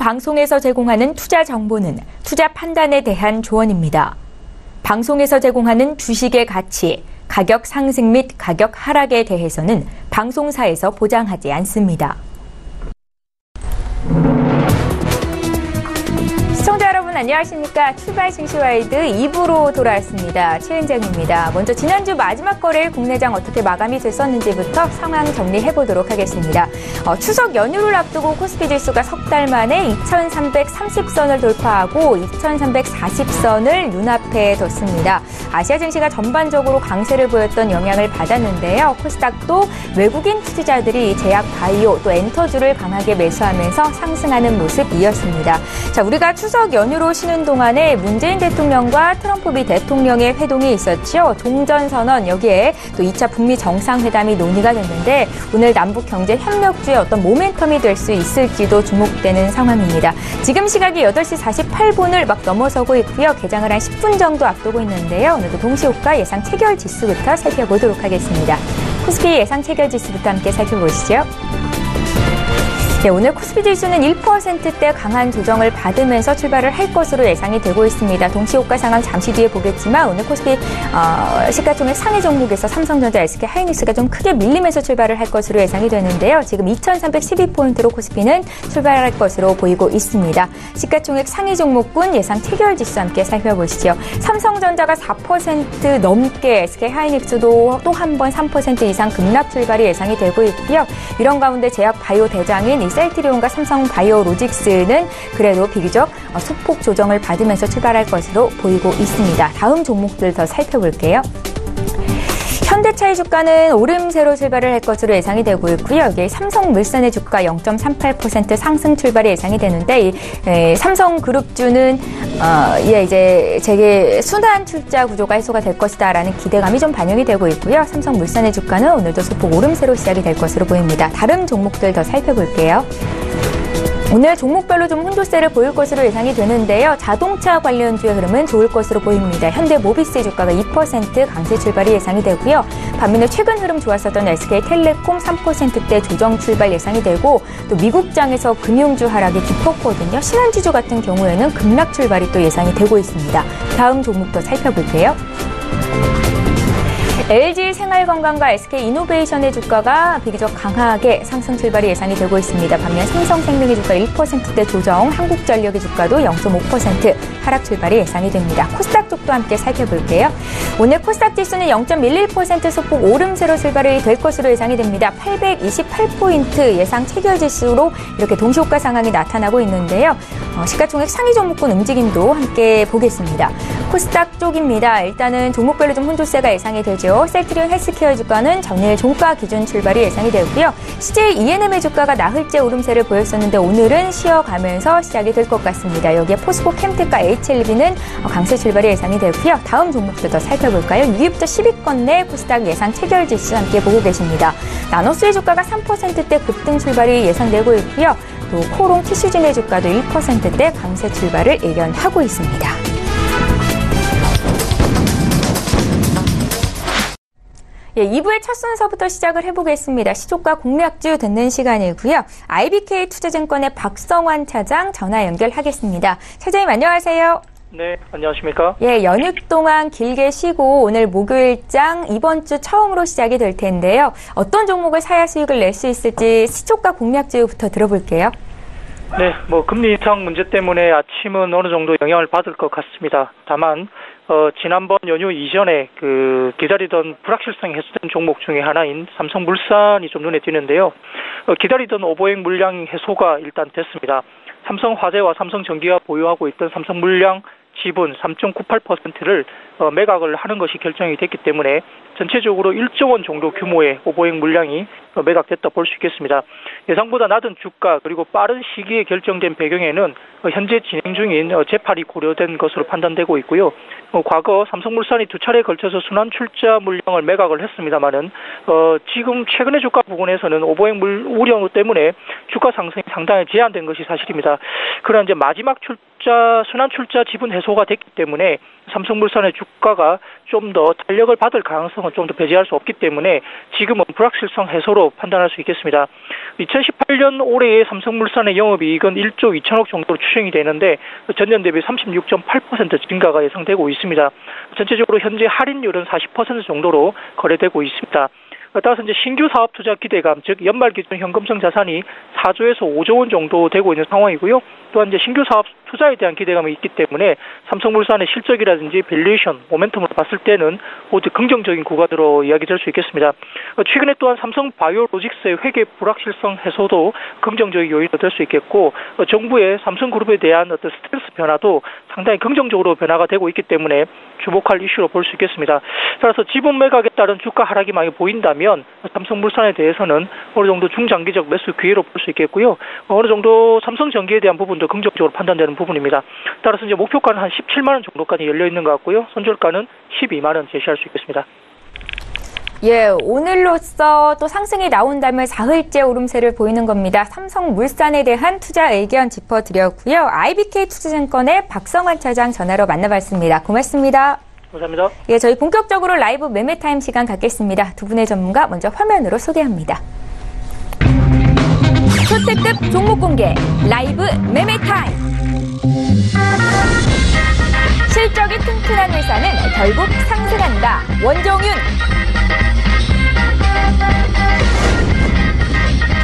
방송에서 제공하는 투자 정보는 투자 판단에 대한 조언입니다. 방송에서 제공하는 주식의 가치, 가격 상승 및 가격 하락에 대해서는 방송사에서 보장하지 않습니다. 시청자 여러분 안녕하십니까? 출발 증시와이드 2부로 돌아왔습니다. 최은정입니다. 먼저 지난주 마지막 거래일 국내장 어떻게 마감이 됐었는지부터 상황 정리해보도록 하겠습니다. 추석 연휴를 앞두고 코스피 지수가 석 달 만에 2330선을 돌파하고 2340선을 눈앞에 뒀습니다. 아시아 증시가 전반적으로 강세를 보였던 영향을 받았는데요. 코스닥도 외국인 투자자들이 제약, 바이오, 또 엔터주를 강하게 매수하면서 상승하는 모습이었습니다. 자, 우리가 추석 연휴로 쉬는 동안에 문재인 대통령과 트럼프 미 대통령의 회동이 있었죠. 종전선언, 여기에 또 2차 북미 정상회담이 논의가 됐는데 오늘 남북 경제 협력주의 어떤 모멘텀이 될 수 있을지도 주목되는 상황입니다. 지금 시각이 8시 48분을 막 넘어서고 있고요. 개장을 한 10분 정도 앞두고 있는데요. 오늘도 동시호가 예상 체결 지수부터 살펴보도록 하겠습니다. 코스피 예상 체결 지수부터 함께 살펴보시죠. 네, 오늘 코스피 지수는 1%대 강한 조정을 받으면서 출발을 할 것으로 예상이 되고 있습니다. 동시호가 상황 잠시 뒤에 보겠지만 오늘 코스피 시가총액 상위 종목에서 삼성전자, SK 하이닉스가 좀 크게 밀리면서 출발을 할 것으로 예상이 되는데요. 지금 2312포인트로 코스피는 출발할 것으로 보이고 있습니다. 시가총액 상위 종목군 예상 체결 지수 함께 살펴보시죠. 삼성전자가 4% 넘게, SK 하이닉스도 또 한 번 3% 이상 급락 출발이 예상이 되고 있고요. 이런 가운데 제약 바이오 대장인 셀트리온과 삼성 바이오로직스는 그래도 비교적 소폭 조정을 받으면서 출발할 것으로 보이고 있습니다. 다음 종목들 더 살펴볼게요. 현대차의 주가는 오름세로 출발을 할 것으로 예상이 되고 있고요. 여기 삼성물산의 주가 0.38% 상승 출발이 예상이 되는데 삼성그룹주는 이제 재계 순환 출자 구조가 해소가 될 것이다라는 기대감이 좀 반영이 되고 있고요. 삼성물산의 주가는 오늘도 소폭 오름세로 시작이 될 것으로 보입니다. 다른 종목들 더 살펴볼게요. 오늘 종목별로 좀 혼조세를 보일 것으로 예상이 되는데요. 자동차 관련주의 흐름은 좋을 것으로 보입니다. 현대모비스의 주가가 2% 강세 출발이 예상이 되고요. 반면에 최근 흐름 좋았었던 SK텔레콤 3%대 조정 출발 예상이 되고 또 미국장에서 금융주 하락이 깊었거든요. 신한지주 같은 경우에는 급락 출발이 또 예상이 되고 있습니다. 다음 종목도 살펴볼게요. LG생활건강과 SK이노베이션의 주가가 비교적 강하게 상승 출발이 예상이 되고 있습니다. 반면 삼성생명의 주가 1%대 조정, 한국전력의 주가도 0.5% 하락 출발이 예상이 됩니다. 코스닥 쪽도 함께 살펴볼게요. 오늘 코스닥 지수는 0.11% 소폭 오름세로 출발이 될 것으로 예상이 됩니다. 828포인트 예상 체결 지수로 이렇게 동시호가 상황이 나타나고 있는데요. 시가총액 상위 종목군 움직임도 함께 보겠습니다. 코스닥 쪽입니다. 일단은 종목별로 좀 혼조세가 예상이 되죠. 셀트리온 헬스케어 주가는 전일 종가 기준 출발이 예상이 되고요. CJ E&M의 주가가 나흘째 오름세를 보였었는데 오늘은 쉬어가면서 시작이 될 것 같습니다. 여기에 포스코 캠텍과 HLB는 강세 출발이 예상이 되고요. 다음 종목도 더 살펴볼까요? 6위부터 10위권 내 코스닥 예상 체결 지수 함께 보고 계십니다. 나노스의 주가가 3%대 급등 출발이 예상되고 있고요. 또 코롱 티슈진의 주가도 1%대 강세 출발을 예견하고 있습니다. 예, 2부의 첫 순서부터 시작을 해보겠습니다. 시초가 공략주 듣는 시간이고요. IBK 투자증권의 박성환 차장 전화 연결하겠습니다. 차장님 안녕하세요. 네, 안녕하십니까? 예, 연휴 동안 길게 쉬고 오늘 목요일장 이번 주 처음으로 시작이 될 텐데요. 어떤 종목을 사야 수익을 낼 수 있을지 시초가 공략주부터 들어볼게요. 네, 금리 인상 문제 때문에 아침은 어느 정도 영향을 받을 것 같습니다. 다만 지난번 연휴 이전에 기다리던 불확실성이 해소된 종목 중에 하나인 삼성물산이 좀 눈에 띄는데요. 기다리던 오보액 물량 해소가 일단 됐습니다. 삼성화재와 삼성전기가 보유하고 있던 삼성물량 지분 3.98%를 매각을 하는 것이 결정이 됐기 때문에 전체적으로 1조 원 정도 규모의 오보액 물량이 매각됐다 볼 수 있겠습니다. 예상보다 낮은 주가 그리고 빠른 시기에 결정된 배경에는 현재 진행 중인 재판이 고려된 것으로 판단되고 있고요. 과거 삼성물산이 두 차례에 걸쳐서 순환 출자 물량을 매각을 했습니다만은 지금 최근의 주가 부분에서는 오보액 우려 때문에 주가 상승이 상당히 제한된 것이 사실입니다. 그러나 이제 마지막 순환 출자 지분 해소가 됐기 때문에 삼성물산의 주가가 좀 더 탄력을 받을 가능성은 좀 더 배제할 수 없기 때문에 지금은 불확실성 해소로 판단할 수 있겠습니다. 2018년 올해의 삼성물산의 영업이익은 1조 2천억 정도로 추정이 되는데 전년 대비 36.8% 증가가 예상되고 있습니다. 전체적으로 현재 할인율은 40% 정도로 거래되고 있습니다. 따라서 이제 신규 사업 투자 기대감, 즉 연말 기준 현금성 자산이 4조에서 5조 원 정도 되고 있는 상황이고요. 또한 이제 신규 사업 투자에 대한 기대감이 있기 때문에 삼성물산의 실적이라든지 밸류에이션, 모멘텀으로 봤을 때는 모두 긍정적인 구간으로 이야기될 수 있겠습니다. 최근에 또한 삼성바이오로직스의 회계 불확실성 해소도 긍정적인 요인이 될 수 있겠고, 정부의 삼성그룹에 대한 어떤 스탠스 변화도 상당히 긍정적으로 변화가 되고 있기 때문에 주목할 이슈로 볼 수 있겠습니다. 따라서 지분 매각에 따른 주가 하락이 많이 보인다면 삼성물산에 대해서는 어느 정도 중장기적 매수 기회로 볼 수 있겠고요. 어느 정도 삼성전기에 대한 부분도 긍정적으로 판단되는 부분입니다. 따라서 이제 목표가는 한 17만 원 정도까지 열려 있는 것 같고요. 손절가는 12만 원 제시할 수 있겠습니다. 예, 오늘로써 또 상승이 나온다면 사흘째 오름세를 보이는 겁니다. 삼성물산에 대한 투자 의견 짚어드렸고요. IBK 투자증권의 박성환 차장 전화로 만나봤습니다. 고맙습니다. 감사합니다. 예, 저희 본격적으로 라이브 매매타임 시간 갖겠습니다. 두 분의 전문가 먼저 화면으로 소개합니다. 초특급 종목 공개 라이브 매매타임. 실적이 튼튼한 회사는 결국 상승한다. 원종윤.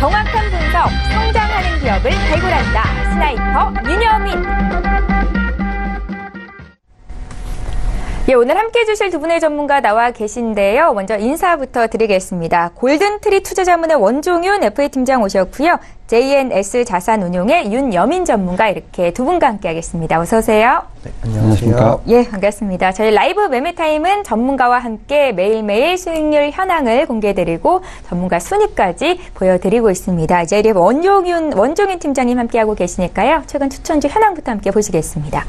정확한 분석, 성장하는 기업을 발굴한다. 스나이퍼 윤여민. 예, 오늘 함께해 주실 두 분의 전문가 나와 계신데요. 먼저 인사부터 드리겠습니다. 골든트리 투자자문의 원종윤 FA팀장 오셨고요. JNS 자산운용의 윤여민 전문가 이렇게 두 분과 함께하겠습니다. 어서 오세요. 네, 안녕하십니까. 예, 반갑습니다. 저희 라이브 매매타임은 전문가와 함께 매일매일 수익률 현황을 공개해드리고 전문가 순위까지 보여드리고 있습니다. 이제 원종윤 팀장님 함께하고 계시니까요. 최근 추천주 현황부터 함께 보시겠습니다.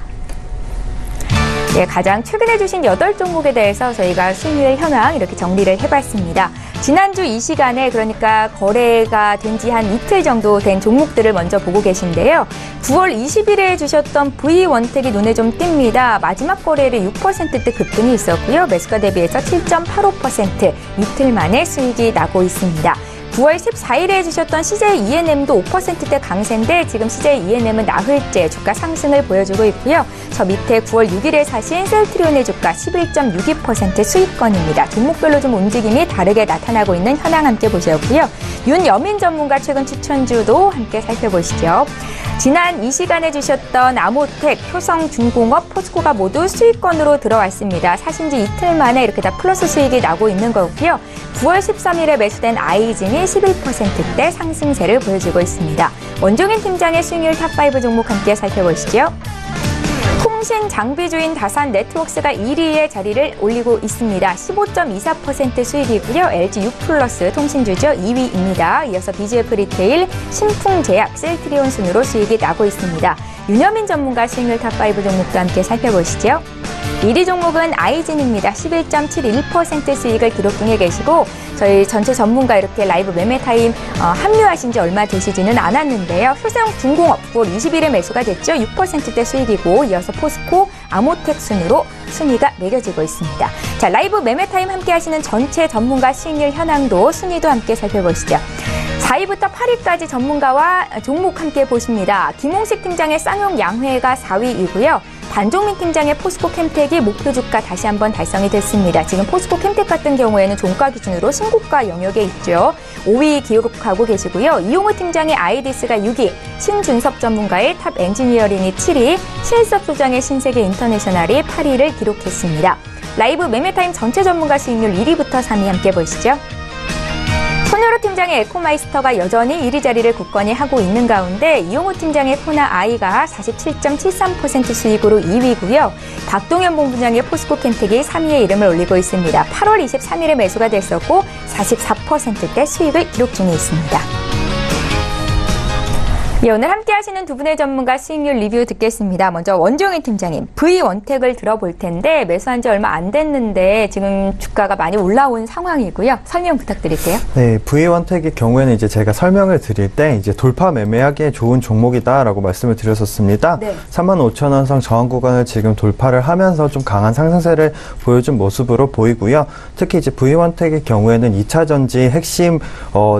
예, 가장 최근에 주신 8종목에 대해서 저희가 수익률 현황 이렇게 정리를 해봤습니다. 지난주 이 시간에 그러니까 거래가 된 지 한 이틀 정도 된 종목들을 먼저 보고 계신데요. 9월 20일에 주셨던 V원택이 눈에 좀 띕니다. 마지막 거래일에 6%대 급등이 있었고요. 매수가 대비해서 7.85% 이틀 만에 수익이 나고 있습니다. 9월 14일에 주셨던 CJ E&M도 5%대 강세인데 지금 CJ E&M은 나흘째 주가 상승을 보여주고 있고요. 저 밑에 9월 6일에 사신 셀트리온의 주가 11.62% 수익권입니다. 종목별로 좀 움직임이 다르게 나타나고 있는 현황 함께 보셨고요. 윤여민 전문가 최근 추천주도 함께 살펴보시죠. 지난 이 시간에 주셨던 아모텍, 효성중공업, 포스코가 모두 수익권으로 들어왔습니다. 사신 지 이틀 만에 이렇게 다 플러스 수익이 나고 있는 거고요. 9월 13일에 매수된 아이징이 11%대 상승세를 보여주고 있습니다. 원종인 팀장의 수익률 탑5 종목 함께 살펴보시죠. 통신 장비주인 다산 네트워크스가 1위에 자리를 올리고 있습니다. 15.24% 수익이고요. LG U+ 통신주죠. 2위입니다. 이어서 BGF 리테일, 신풍제약, 셀트리온 순으로 수익이 나고 있습니다. 윤여민 전문가 수익률 탑5 종목도 함께 살펴보시죠. 1위 종목은 아이진입니다. 11.71% 수익을 기록 중에 계시고 저희 전체 전문가 이렇게 라이브 매매타임 합류하신 지 얼마 되시지는 않았는데요. 효성중공업 9월 20일에 매수가 됐죠. 6%대 수익이고 이어서 포스코, 아모텍 순으로 순위가 매겨지고 있습니다. 자, 라이브 매매타임 함께 하시는 전체 전문가 수익률 현황도 순위도 함께 살펴보시죠. 4위부터 8위까지 전문가와 종목 함께 보십니다. 김홍식 팀장의 쌍용 양회가 4위이고요. 반종민 팀장의 포스코 캠텍이 목표 주가 다시 한번 달성이 됐습니다. 지금 포스코 캠텍 같은 경우에는 종가 기준으로 신고가 영역에 있죠. 5위 기록하고 계시고요. 이용호 팀장의 아이디스가 6위, 신준섭 전문가의 탑 엔지니어링이 7위, 신일섭 소장의 신세계 인터내셔널이 8위를 기록했습니다. 라이브 매매타임 전체 전문가 수익률 1위부터 3위 함께 보시죠. 손효로 팀장의 에코마이스터가 여전히 1위 자리를 굳건히 하고 있는 가운데 이용호 팀장의 코나아이가 47.73% 수익으로 2위고요. 박동현 본부장의 포스코 캠텍이 3위에 이름을 올리고 있습니다. 8월 23일에 매수가 됐었고 44%대 수익을 기록 중에 있습니다. 예, 오늘 함께 하시는 두 분의 전문가 수익률 리뷰 듣겠습니다. 먼저 원종희 팀장님, V원택을 들어볼 텐데 매수한 지 얼마 안 됐는데 지금 주가가 많이 올라온 상황이고요. 설명 부탁드릴게요. 네, V원택의 경우에는 이제 제가 설명을 드릴 때 이제 돌파 매매하기에 좋은 종목이다라고 말씀을 드렸었습니다. 네. 35,000원선 저항 구간을 지금 돌파를 하면서 좀 강한 상승세를 보여준 모습으로 보이고요. 특히 이제 V원택의 경우에는 2차 전지 핵심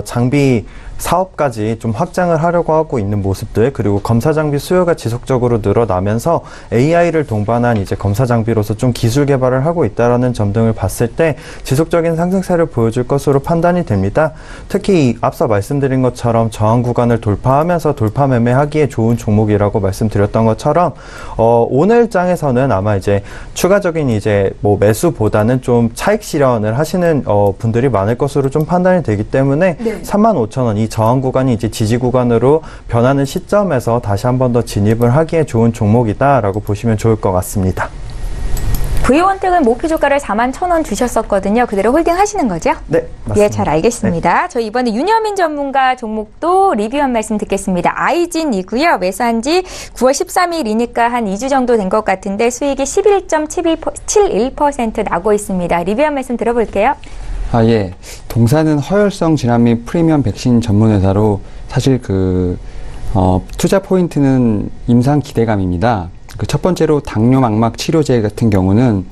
장비 사업까지 좀 확장을 하려고 하고 있는 모습들, 그리고 검사 장비 수요가 지속적으로 늘어나면서 AI를 동반한 이제 검사 장비로서 좀 기술 개발을 하고 있다라는 점 등을 봤을 때 지속적인 상승세를 보여줄 것으로 판단이 됩니다. 특히 앞서 말씀드린 것처럼 저항 구간을 돌파하면서 돌파 매매하기에 좋은 종목이라고 말씀드렸던 것처럼 오늘 장에서는 아마 이제 추가적인 이제 뭐 매수보다는 좀 차익 실현을 하시는 분들이 많을 것으로 좀 판단이 되기 때문에 네. 35,000원 이 저항 구간이 이제 지지 구간으로 변하는 시점에서 다시 한 번 더 진입을 하기에 좋은 종목이다라고 보시면 좋을 것 같습니다. V원택은 목표 주가를 41,000원 주셨었거든요. 그대로 홀딩 하시는 거죠? 네, 맞습니다. 예, 잘 알겠습니다. 네. 저희 이번에 윤여민 전문가 종목도 리뷰 한 말씀 듣겠습니다. 아이진이고요. 매수한 지 9월 13일이니까 한 2주 정도 된 것 같은데 수익이 11.71% 나고 있습니다. 리뷰 한 말씀 들어볼게요. 예. 동사는 허혈성 질환 및 프리미엄 백신 전문 회사로 사실 투자 포인트는 임상 기대감입니다. 첫 번째로 당뇨 망막 치료제 같은 경우는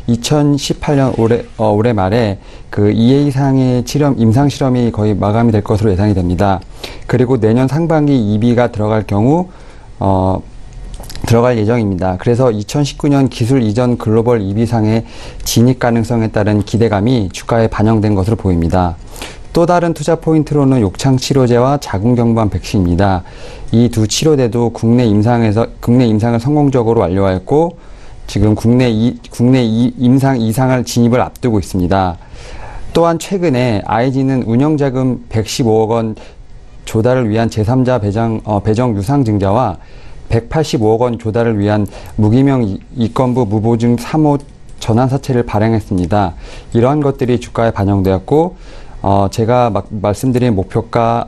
2018년 올해 말에 그 2회 이상의 임상 실험이 거의 마감이 될 것으로 예상이 됩니다. 그리고 내년 상반기 EB가 들어갈 경우 들어갈 예정입니다. 그래서 2019년 기술 이전 글로벌 EB상의 진입 가능성에 따른 기대감이 주가에 반영된 것으로 보입니다. 또 다른 투자 포인트로는 욕창 치료제와 자궁경부암 백신입니다. 이 두 치료제도 국내 임상을 성공적으로 완료하였고 지금 국내 임상 2상을 진입을 앞두고 있습니다. 또한 최근에 아이진은 운영자금 115억 원 조달을 위한 제3자 배정 유상증자와 185억 원 조달을 위한 무기명 이건부 무보증 3호 전환사채를 발행했습니다. 이러한 것들이 주가에 반영되었고 제가 말씀드린 목표가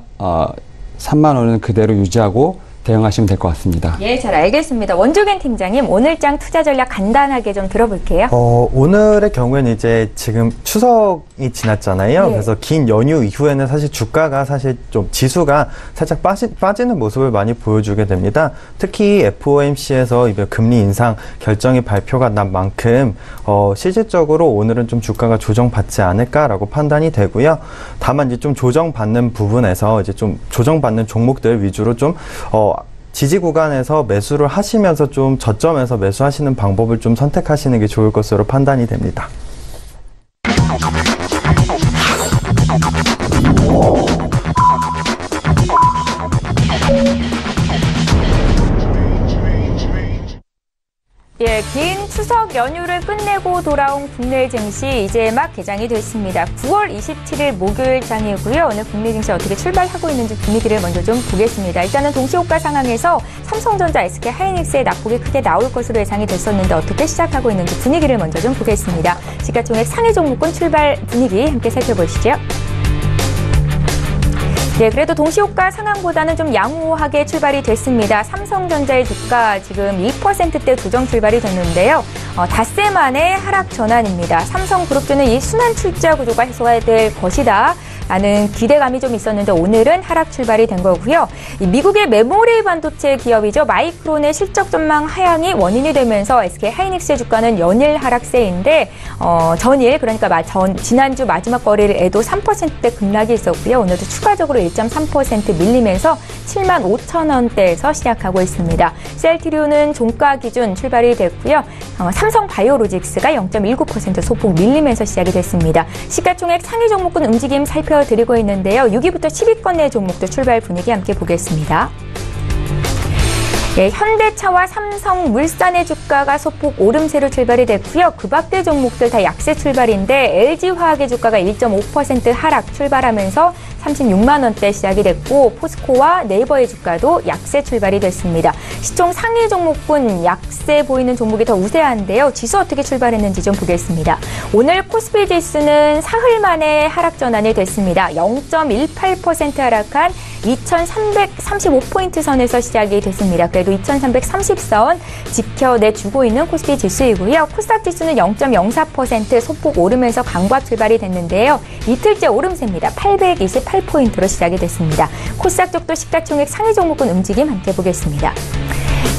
3만 원은 그대로 유지하고 대응하시면 될 것 같습니다. 예, 잘 알겠습니다. 원종현 팀장님, 오늘장 투자 전략 간단하게 좀 들어볼게요. 오늘의 경우에는 이제 지금 추석이 지났잖아요. 네. 그래서 긴 연휴 이후에는 사실 주가가 사실 좀 지수가 살짝 빠지는 모습을 많이 보여주게 됩니다. 특히 FOMC에서 금리 인상 결정이 발표가 난 만큼 실질적으로 오늘은 좀 주가가 조정받지 않을까라고 판단이 되고요. 다만 이제 좀 조정받는 부분에서 이제 좀 조정받는 종목들 위주로 좀 지지 구간에서 매수를 하시면서 좀 저점에서 매수하시는 방법을 좀 선택하시는 게 좋을 것으로 판단이 됩니다. 예, 긴 추석 연휴를 끝내고 돌아온 국내 증시 이제 막 개장이 됐습니다. 9월 27일 목요일장이고요. 오늘 국내 증시 어떻게 출발하고 있는지 분위기를 먼저 좀 보겠습니다. 일단은 동시호가 상황에서 삼성전자, SK 하이닉스의 낙폭이 크게 나올 것으로 예상이 됐었는데 어떻게 시작하고 있는지 분위기를 먼저 좀 보겠습니다. 시가총액 상위 종목군 출발 분위기 함께 살펴보시죠. 네, 그래도 동시호가 상황보다는 좀 양호하게 출발이 됐습니다. 삼성전자의 주가 지금 2%대 조정 출발이 됐는데요. 닷새 만에 하락 전환입니다. 삼성그룹주는 이 순환 출자 구조가 해소될 것이다 라는 기대감이 좀 있었는데 오늘은 하락 출발이 된 거고요. 미국의 메모리 반도체 기업이죠. 마이크론의 실적 전망 하향이 원인이 되면서 SK 하이닉스의 주가는 연일 하락세인데 전일 그러니까 지난주 마지막 거래일에도 3%대 급락이 있었고요. 오늘도 추가적으로 1.3% 밀리면서 75,000원대에서 시작하고 있습니다. 셀트리온은 종가 기준 출발이 됐고요. 삼성바이오로직스가 0.19% 소폭 밀리면서 시작이 됐습니다. 시가총액 상위 종목군 움직임 살펴드리고 있는데요. 6위부터 10위권 내 종목도 출발 분위기 함께 보겠습니다. 예, 현대차와 삼성물산의 주가가 소폭 오름세로 출발이 됐고요. 그 밖의 종목들 다 약세 출발인데 LG화학의 주가가 1.5% 하락 출발하면서 36만 원대 시작이 됐고 포스코와 네이버의 주가도 약세 출발이 됐습니다. 시총 상위 종목군 약세 보이는 종목이 더 우세한데요. 지수 어떻게 출발했는지 좀 보겠습니다. 오늘 코스피 지수는 사흘 만에 하락 전환이 됐습니다. 0.18% 하락한 2335포인트 선에서 시작이 됐습니다. 그래도 2330선 지켜내주고 있는 코스피 지수이고요. 코스닥 지수는 0.04% 소폭 오르면서 강보합 출발이 됐는데요. 이틀째 오름세입니다. 828포인트로 시작이 됐습니다. 코스닥 쪽도 시가총액 상위 종목군 움직임 함께 보겠습니다.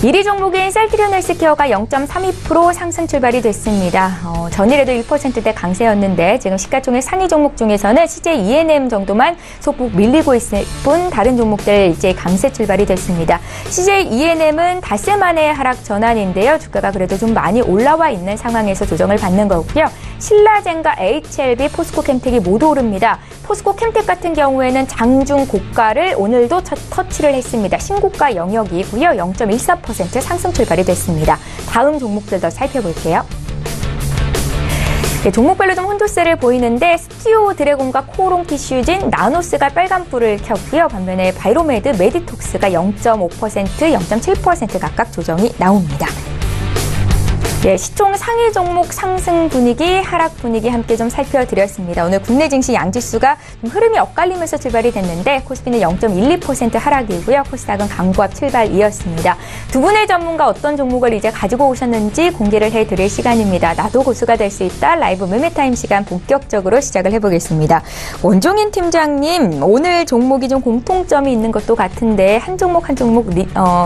1위 종목인 셀트리온 헬스케어가 0.32% 상승 출발이 됐습니다. 전일에도 1%대 강세였는데 지금 시가총액 상위 종목 중에서는 CJ E&M 정도만 소폭 밀리고 있을 뿐 다른 종목들 이제 강세 출발이 됐습니다. CJ E&M은 닷새 만에 하락 전환인데요. 주가가 그래도 좀 많이 올라와 있는 상황에서 조정을 받는 거고요. 신라젠과 HLB, 포스코캠텍이 모두 오릅니다. 포스코캠텍 같은 경우에는 장중 고가를 오늘도 터치를 했습니다. 신고가 영역이고요. 0.14% 상승 출발이 됐습니다. 다음 종목들 더 살펴볼게요. 네, 종목별로 좀 혼조세를 보이는데 스튜디오 드래곤과 코오롱 티슈진, 나노스가 빨간불을 켰고요. 반면에 바이로메드, 메디톡스가 0.5%, 0.7% 각각 조정이 나옵니다. 네, 시총 상위 종목 상승 분위기, 하락 분위기 함께 좀 살펴드렸습니다. 오늘 국내 증시 양지수가 좀 흐름이 엇갈리면서 출발이 됐는데 코스피는 0.12% 하락이고요. 코스닥은 강보합 출발이었습니다. 두 분의 전문가 어떤 종목을 이제 가지고 오셨는지 공개를 해드릴 시간입니다. 나도 고수가 될 수 있다. 라이브 매매타임 시간 본격적으로 시작을 해보겠습니다. 원종인 팀장님, 오늘 종목이 좀 공통점이 있는 것도 같은데 한 종목 한 종목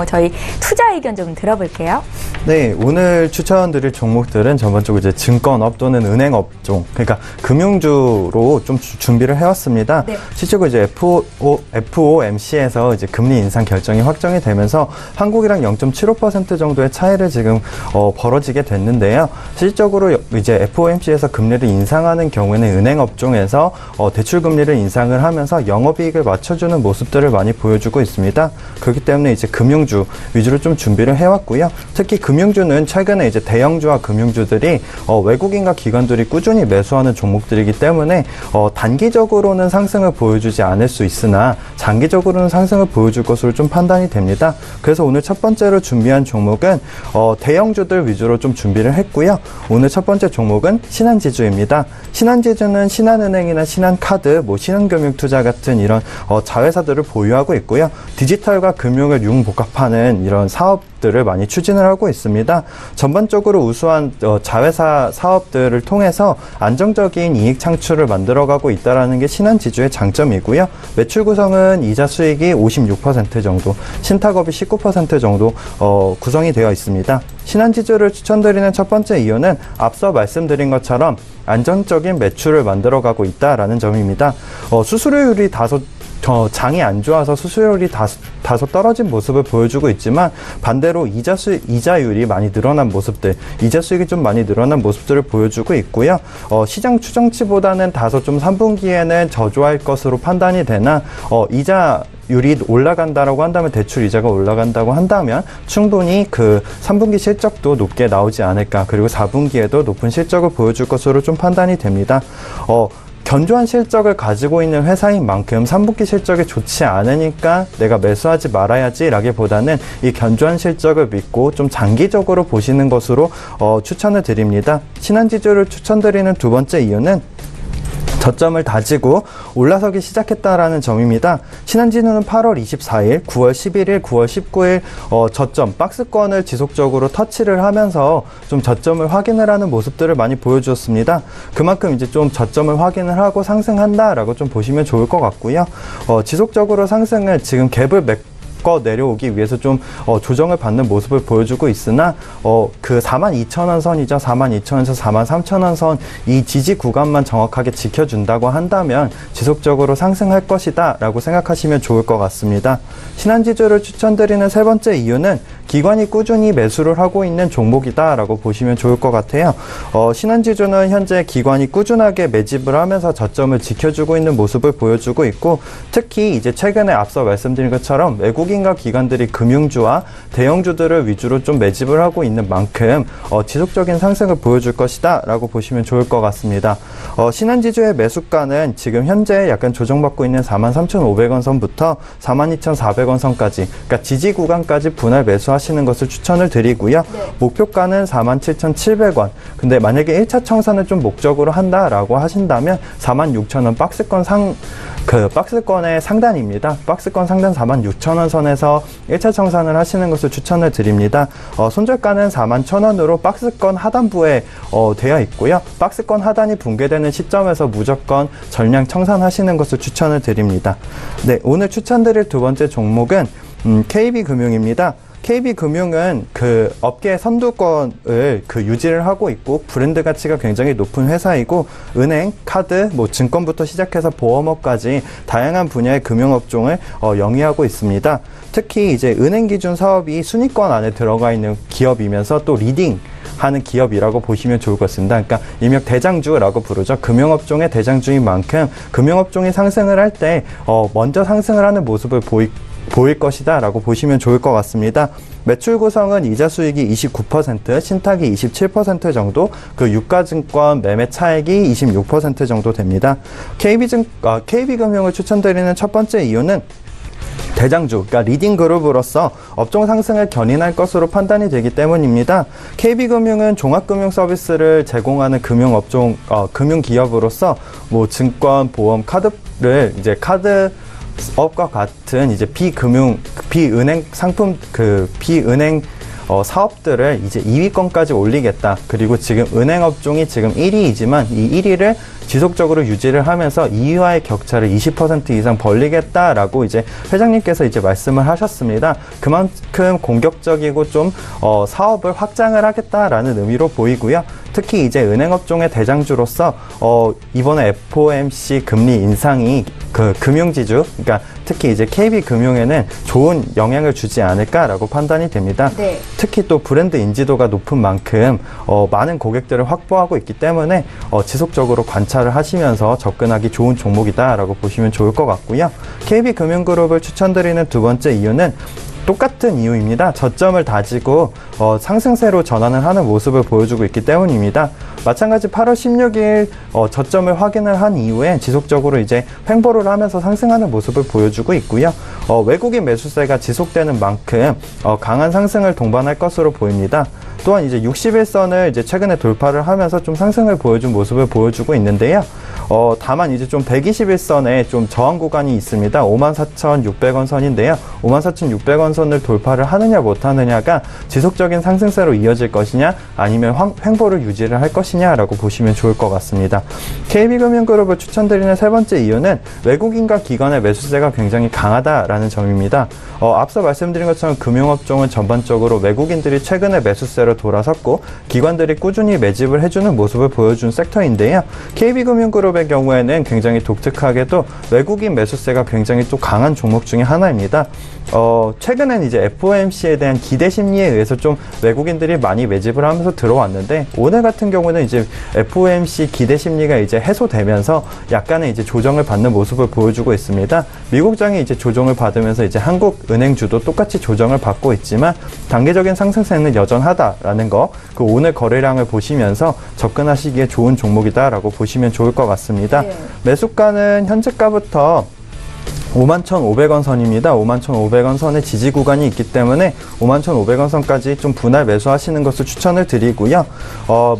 저희 투자 의견 좀 들어볼게요. 네, 오늘 추천드릴 종목들은 전반적으로 이제 증권업 또는 은행 업종, 그러니까 금융주로 좀 준비를 해왔습니다. 네. 실제로 이제 FOMC에서 이제 금리 인상 결정이 확정이 되면서 한국이랑 0.75% 정도의 차이를 지금 벌어지게 됐는데요. 실질적으로 이제 FOMC에서 금리를 인상하는 경우에는 은행 업종에서 대출 금리를 인상을 하면서 영업이익을 맞춰주는 모습들을 많이 보여주고 있습니다. 그렇기 때문에 이제 금융주 위주로 좀 준비를 해왔고요. 특히 금융주는 최근에 이제 대형주와 금융주들이 외국인과 기관들이 꾸준히 매수하는 종목들이기 때문에 단기적으로는 상승을 보여주지 않을 수 있으나 장기적으로는 상승을 보여줄 것으로 좀 판단이 됩니다. 그래서 오늘 첫 번째로 준비한 종목은 대형주들 위주로 좀 준비를 했고요. 오늘 첫 번째 종목은 신한지주입니다. 신한지주는 신한은행이나 신한카드, 신한금융투자 같은 이런 자회사들을 보유하고 있고요. 디지털과 금융을 융복합하는 이런 사업들을 많이 추진을 하고 있습니다. 전반적으로 우수한 자회사 사업들을 통해서 안정적인 이익 창출을 만들어가고 있다는 게 신한지주의 장점이고요. 매출 구성은 이자 수익이 56% 정도, 신탁업이 19% 정도 구성이 되어 있습니다. 신한지주를 추천드리는 첫 번째 이유는 앞서 말씀드린 것처럼 안정적인 매출을 만들어가고 있다라는 점입니다. 수수료율이 다소 장이 안 좋아서 수수료율이 다소 떨어진 모습을 보여주고 있지만 반대로 이자율이 많이 늘어난 모습들, 이자 수익이 좀 많이 늘어난 모습들을 보여주고 있고요. 시장 추정치보다는 다소 좀 3분기에는 저조할 것으로 판단이 되나 이자율이 올라간다라고 한다면, 대출 이자가 올라간다고 한다면 충분히 그 3분기 실적도 높게 나오지 않을까, 그리고 4분기에도 높은 실적을 보여줄 것으로 좀 판단이 됩니다. 견조한 실적을 가지고 있는 회사인 만큼 3분기 실적이 좋지 않으니까 내가 매수하지 말아야지 라기보다는 이 견조한 실적을 믿고 좀 장기적으로 보시는 것으로 추천을 드립니다. 신한지주를 추천드리는 두 번째 이유는 저점을 다지고 올라서기 시작했다라는 점입니다. 신한지주는 8월 24일, 9월 11일, 9월 19일 저점, 박스권을 지속적으로 터치를 하면서 좀 저점을 확인을 하는 모습들을 많이 보여주었습니다. 그만큼 이제 좀 저점을 확인을 하고 상승한다라고 좀 보시면 좋을 것 같고요. 지속적으로 상승을 지금 갭을 내려오기 위해서 좀 조정을 받는 모습을 보여주고 있으나 그 42,000원 선이죠. 42,000원에서 43,000원 선 이 지지 구간만 정확하게 지켜준다고 한다면 지속적으로 상승할 것이다 라고 생각하시면 좋을 것 같습니다. 신한지주를 추천드리는 세 번째 이유는 기관이 꾸준히 매수를 하고 있는 종목이다 라고 보시면 좋을 것 같아요. 신한지주는 현재 기관이 꾸준하게 매집을 하면서 저점을 지켜주고 있는 모습을 보여주고 있고, 특히 이제 최근에 앞서 말씀드린 것처럼 외국인과 기관들이 금융주와 대형주들을 위주로 좀 매집을 하고 있는 만큼 지속적인 상승을 보여줄 것이다 라고 보시면 좋을 것 같습니다. 신한지주의 매수가는 지금 현재 약간 조정받고 있는 43,500원 선부터 42,400원 선까지, 그러니까 지지 구간까지 분할 매수하시면 매수하시는 것을 추천을 드리고요. 네. 목표가는 47,700원. 근데 만약에 1차 청산을 좀 목적으로 한다라고 하신다면 46,000원 박스권의 상단입니다. 박스권 상단 46,000원 선에서 1차 청산을 하시는 것을 추천을 드립니다. 손절가는 41,000원으로 박스권 하단부에 되어 있고요. 박스권 하단이 붕괴되는 시점에서 무조건 전량 청산하시는 것을 추천을 드립니다. 네, 오늘 추천드릴 두 번째 종목은 KB금융입니다. KB금융은 그 업계 선두권을 유지를 하고 있고 브랜드 가치가 굉장히 높은 회사이고 은행, 카드, 증권부터 시작해서 보험업까지 다양한 분야의 금융업종을 영위하고 있습니다. 특히 이제 은행 기준 사업이 순위권 안에 들어가 있는 기업이면서 또 리딩 하는 기업이라고 보시면 좋을 것 같습니다. 그러니까 일명 대장주라고 부르죠. 금융업종의 대장주인 만큼 금융업종이 상승을 할 때 먼저 상승을 하는 모습을 보일 것이다 라고 보시면 좋을 것 같습니다. 매출 구성은 이자 수익이 29%, 신탁이 27% 정도, 그 유가증권 매매 차익이 26% 정도 됩니다. KB금융을 추천드리는 첫 번째 이유는 대장주, 그러니까 리딩 그룹으로서 업종 상승을 견인할 것으로 판단이 되기 때문입니다. KB금융은 종합금융 서비스를 제공하는 금융업종, 금융기업으로서 증권, 보험, 카드를 이제 카드업과 같은 이제 비은행 상품, 비은행 사업들을 이제 2위권까지 올리겠다. 그리고 지금 은행업종이 지금 1위이지만 이 1위를 지속적으로 유지를 하면서 2위와의 격차를 20% 이상 벌리겠다라고 이제 회장님께서 이제 말씀을 하셨습니다. 그만큼 공격적이고 좀 사업을 확장을 하겠다라는 의미로 보이고요. 특히 이제 은행업종의 대장주로서 이번에 FOMC 금리 인상이 그 금융지주, 그러니까 특히 이제 KB금융에는 좋은 영향을 주지 않을까라고 판단이 됩니다. 네. 특히 또 브랜드 인지도가 높은 만큼 많은 고객들을 확보하고 있기 때문에 지속적으로 관찰을 하시면서 접근하기 좋은 종목이다라고 보시면 좋을 것 같고요. KB금융그룹을 추천드리는 두 번째 이유는 똑같은 이유입니다. 저점을 다지고 상승세로 전환을 하는 모습을 보여주고 있기 때문입니다. 마찬가지 8월 16일 저점을 확인을 한 이후에 지속적으로 이제 횡보를 하면서 상승하는 모습을 보여주고 있고요. 외국인 매수세가 지속되는 만큼 강한 상승을 동반할 것으로 보입니다. 또한 이제 60일선을 이제 최근에 돌파를 하면서 좀 상승을 보여준 모습을 보여주고 있는데요. 다만 이제 좀 121선에 좀 저항 구간이 있습니다. 54,600원 선인데요. 54,600원 선을 돌파를 하느냐 못하느냐가 지속적인 상승세로 이어질 것이냐 아니면 횡보를 유지를 할 것이냐라고 보시면 좋을 것 같습니다. KB금융그룹을 추천드리는 세 번째 이유는 외국인과 기관의 매수세가 굉장히 강하다라는 점입니다. 앞서 말씀드린 것처럼 금융업종은 전반적으로 외국인들이 최근에 매수세로 돌아섰고 기관들이 꾸준히 매집을 해주는 모습을 보여준 섹터인데요. KB금융그룹의 경우에는 굉장히 독특하게도 외국인 매수세가 굉장히 또 강한 종목 중에 하나입니다. 최근엔 이제 FOMC에 대한 기대 심리에 의해서 좀 외국인들이 많이 매집을 하면서 들어왔는데 오늘 같은 경우는 이제 FOMC 기대 심리가 이제 해소되면서 약간의 이제 조정을 받는 모습을 보여주고 있습니다. 미국장이 이제 조정을 받으면서 이제 한국은행주도 똑같이 조정을 받고 있지만 단기적인 상승세는 여전하다라는 거, 그 오늘 거래량을 보시면서 접근하시기에 좋은 종목이다라고 보시면 좋을 것 같습니다. 네. 매수가는 현재가부터 51,500원 선입니다. 51,500원 선의 지지 구간이 있기 때문에 51,500원 선까지 좀 분할 매수하시는 것을 추천을 드리고요.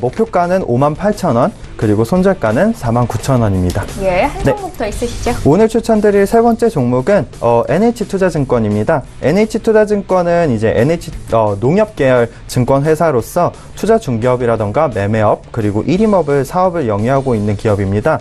목표가는 58,000원, 그리고 손절가는 49,000원입니다. 예, 한 종목 더 있으시죠? 오늘 추천드릴 세 번째 종목은 NH투자증권입니다. NH투자증권은 이제 농협 계열 증권 회사로서 투자 중개업이라던가 매매업 그리고 일임업을 사업을 영위하고 있는 기업입니다.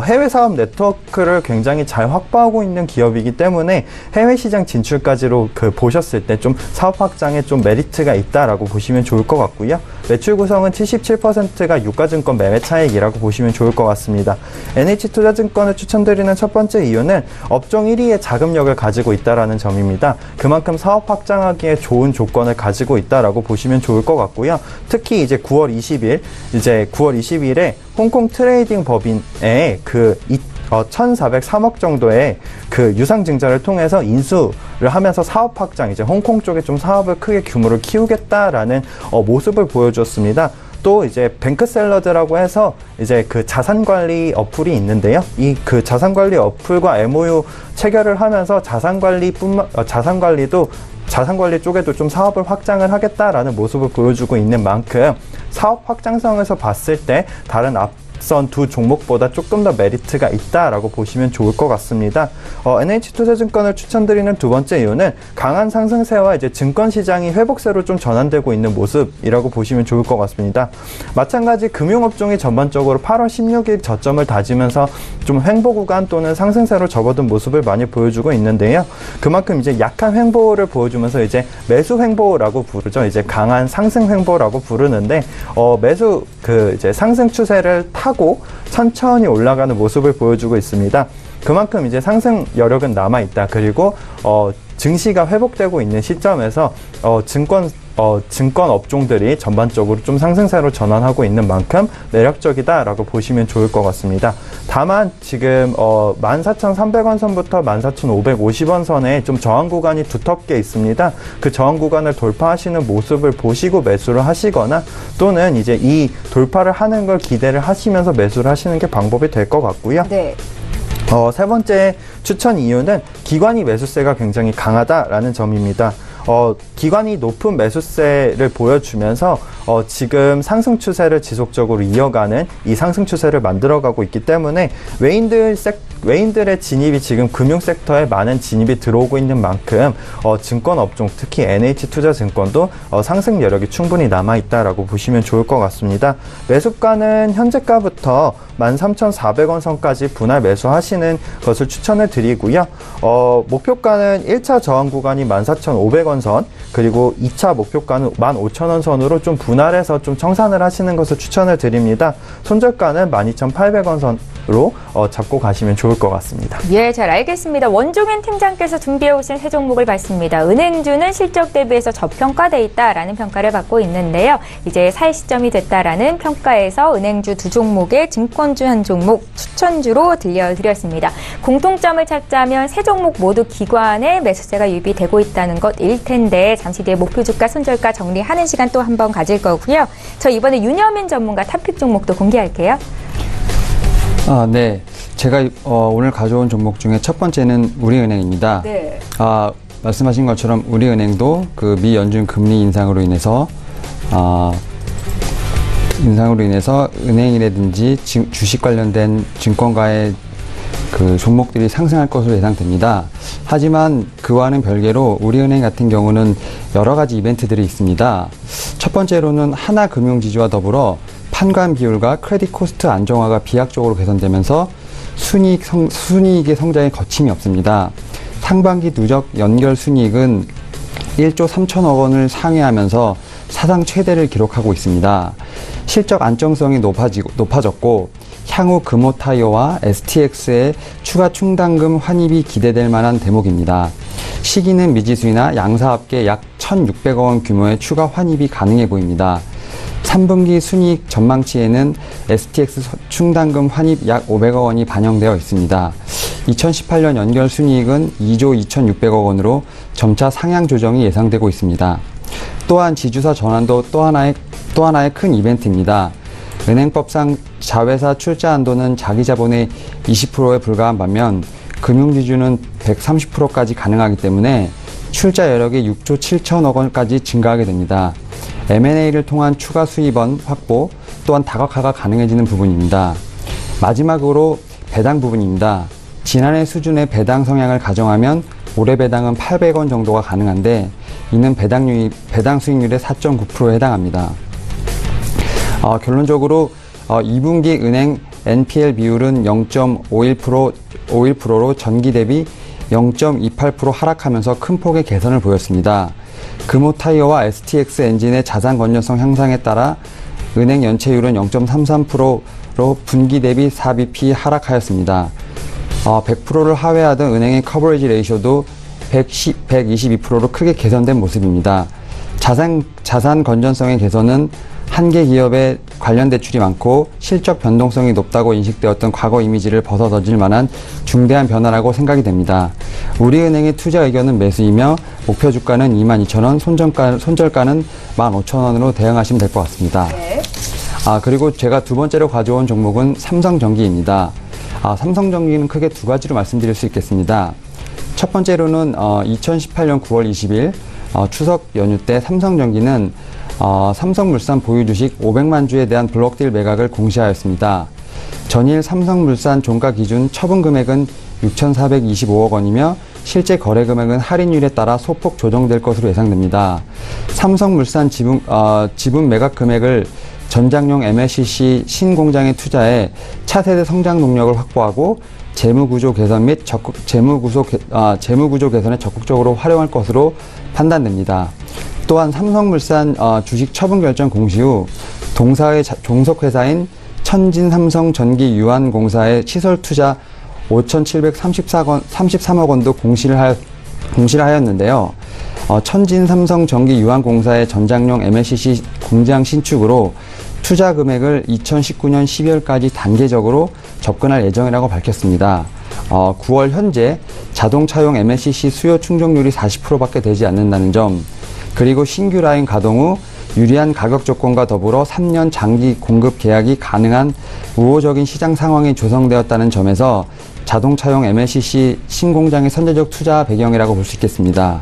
해외 사업 네트워크를 굉장히 잘 확보하고 있는 기업이기 때문에 해외 시장 진출까지로 보셨을 때 좀 사업 확장에 좀 메리트가 있다라고 보시면 좋을 것 같고요. 매출 구성은 77%가 유가증권 매매 차익이라고 보시면 좋을 것 같습니다. NH투자증권을 추천드리는 첫 번째 이유는 업종 1위의 자금력을 가지고 있다는 점입니다. 그만큼 사업 확장하기에 좋은 조건을 가지고 있다라고 보시면 좋을 것 같고요. 특히 이제 9월 20일에 홍콩 트레이딩 법인의 1,403억 정도의 유상증자를 통해서 인수를 하면서 사업 확장, 이제 홍콩 쪽에 좀 사업을 크게 규모를 키우겠다라는 모습을 보여주었습니다. 또 이제 뱅크샐러드라고 해서 이제 자산관리 어플이 있는데요. 이 자산관리 어플과 MOU 체결을 하면서 자산관리도 자산관리 쪽에도 좀 사업을 확장을 하겠다라는 모습을 보여주고 있는 만큼 사업 확장성에서 봤을 때 다른 앞선 두 종목보다 조금 더 메리트가 있다라고 보시면 좋을 것 같습니다. NH투자증권을 추천드리는 두 번째 이유는 강한 상승세와 이제 증권 시장이 회복세로 좀 전환되고 있는 모습이라고 보시면 좋을 것 같습니다. 마찬가지 금융업종이 전반적으로 8월 16일 저점을 다지면서 좀 횡보 구간 또는 상승세로 접어든 모습을 많이 보여주고 있는데요. 그만큼 이제 약한 횡보를 보여주면서 이제 매수 횡보라고 부르죠. 이제 강한 상승 횡보라고 부르는데 매수 이제 상승 추세를 타고 천천히 올라가는 모습을 보여주고 있습니다. 그만큼 이제 상승 여력은 남아 있다. 그리고 증시가 회복되고 있는 시점에서 증권 업종들이 전반적으로 좀 상승세로 전환하고 있는 만큼 매력적이다라고 보시면 좋을 것 같습니다. 다만 지금 14,300원 선부터 14,550원 선에 좀 저항 구간이 두텁게 있습니다. 그 저항 구간을 돌파하시는 모습을 보시고 매수를 하시거나 또는 이제 이 돌파를 하는 걸 기대를 하시면서 매수를 하시는 게 방법이 될 것 같고요. 네. 세 번째 추천 이유는 기관이 매수세가 굉장히 강하다라는 점입니다. 기관이 높은 매수세를 보여주면서 지금 상승 추세를 지속적으로 이어가는 이 상승 추세를 만들어가고 있기 때문에 외인들의 진입이 지금 금융 섹터에 많은 진입이 들어오고 있는 만큼 증권 업종 특히 NH투자증권도 상승 여력이 충분히 남아있다라고 보시면 좋을 것 같습니다. 매수가는 현재가부터 13,400원 선까지 분할 매수하시는 것을 추천을 드리고요. 목표가는 1차 저항 구간이 14,500원 선 그리고 2차 목표가는 15,000원 선으로 좀 분할해서 좀 청산을 하시는 것을 추천을 드립니다. 손절가는 12,800원 선으로 잡고 가시면 좋을 것 같습니다. 예, 잘 알겠습니다. 원종현 팀장께서 준비해 오신 세 종목을 봤습니다. 은행주는 실적 대비해서 저평가돼 있다라는 평가를 받고 있는데요. 이제 살 시점이 됐다라는 평가에서 은행주 두 종목의 증권주 한 종목 추천주로 들려드렸습니다. 공통점을 찾자면 세 종목 모두 기관의 매수세가 유입되고 있다는 것일 텐데 잠시 뒤에 목표 주가, 손절가 정리하는 시간 또 한 번 가질 거고요. 저 이번에 윤여민 전문가 탑픽 종목도 공개할게요. 네. 제가 오늘 가져온 종목 중에 첫 번째는 우리은행입니다. 네. 말씀하신 것처럼 우리은행도 그 미 연준 금리 인상으로 인해서 은행이라든지 주식 관련된 증권가의 그 종목들이 상승할 것으로 예상됩니다. 하지만 그와는 별개로 우리은행 같은 경우는 여러 가지 이벤트들이 있습니다. 첫 번째로는 하나금융지주와 더불어 판관 비율과 크레딧 코스트 안정화가 비약적으로 개선되면서 순이익의 성장에 거침이 없습니다. 상반기 누적 연결 순이익은 1조 3천억 원을 상회하면서 사상 최대를 기록하고 있습니다. 실적 안정성이 높아졌고 향후 금호타이어와 STX의 추가 충당금 환입이 기대될 만한 대목입니다. 시기는 미지수이나 양사합계 약 1,600억 원 규모의 추가 환입이 가능해 보입니다. 3분기 순이익 전망치에는 STX 충당금 환입 약 500억 원이 반영되어 있습니다. 2018년 연결 순이익은 2조 2,600억 원으로 점차 상향 조정이 예상되고 있습니다. 또한 지주사 전환도 또 하나의 큰 이벤트입니다. 은행법상 자회사 출자 한도는 자기 자본의 20%에 불과한 반면 금융지주는 130%까지 가능하기 때문에 출자 여력이 6조 7천억 원까지 증가하게 됩니다. M&A를 통한 추가 수입원 확보 또한 다각화가 가능해지는 부분입니다. 마지막으로 배당 부분입니다. 지난해 수준의 배당 성향을 가정하면 올해 배당은 800원 정도가 가능한데 이는 배당 수익률의 4.9%에 해당합니다. 결론적으로 2분기 은행 NPL 비율은 0.51%로 전기 대비 0.28% 하락하면서 큰 폭의 개선을 보였습니다. 금호타이어와 STX 엔진의 자산 건전성 향상에 따라 은행 연체율은 0.33%로 분기 대비 4bp 하락하였습니다. 100%를 하회하던 은행의 커버리지 레이쇼도 122%로 크게 개선된 모습입니다. 자산 건전성의 개선은 한계 기업의 관련 대출이 많고 실적 변동성이 높다고 인식되었던 과거 이미지를 벗어던질 만한 중대한 변화라고 생각이 됩니다. 우리은행의 투자 의견은 매수이며 목표 주가는 22,000원, 손절가는 15,000원으로 대응하시면 될 것 같습니다. 네. 그리고 제가 두 번째로 가져온 종목은 삼성전기입니다. 삼성전기는 크게 두 가지로 말씀드릴 수 있겠습니다. 첫 번째로는 2018년 9월 20일 추석 연휴 때 삼성전기는 삼성물산 보유 주식 500만 주에 대한 블록딜 매각을 공시하였습니다. 전일 삼성물산 종가 기준 처분 금액은 6,425억 원이며 실제 거래 금액은 할인율에 따라 소폭 조정될 것으로 예상됩니다. 삼성물산 지분 매각 금액을 전장용 MLCC 신공장에 투자해 차세대 성장 동력을 확보하고 재무구조 개선 및 재무구조 개선에 적극적으로 활용할 것으로 판단됩니다. 또한 삼성물산 주식 처분 결정 공시 후 동사의 종속회사인 천진삼성전기유한공사의 시설 투자 5,733억 원도 공시를 하였는데요. 천진삼성전기유한공사의 전장용 MLCC 공장 신축으로 투자 금액을 2019년 12월까지 단계적으로 접근할 예정이라고 밝혔습니다. 9월 현재 자동차용 MLCC 수요 충족률이 40%밖에 되지 않는다는 점, 그리고 신규 라인 가동 후 유리한 가격 조건과 더불어 3년 장기 공급 계약이 가능한 우호적인 시장 상황이 조성되었다는 점에서 자동차용 MLCC 신공장의 선제적 투자 배경이라고 볼 수 있겠습니다.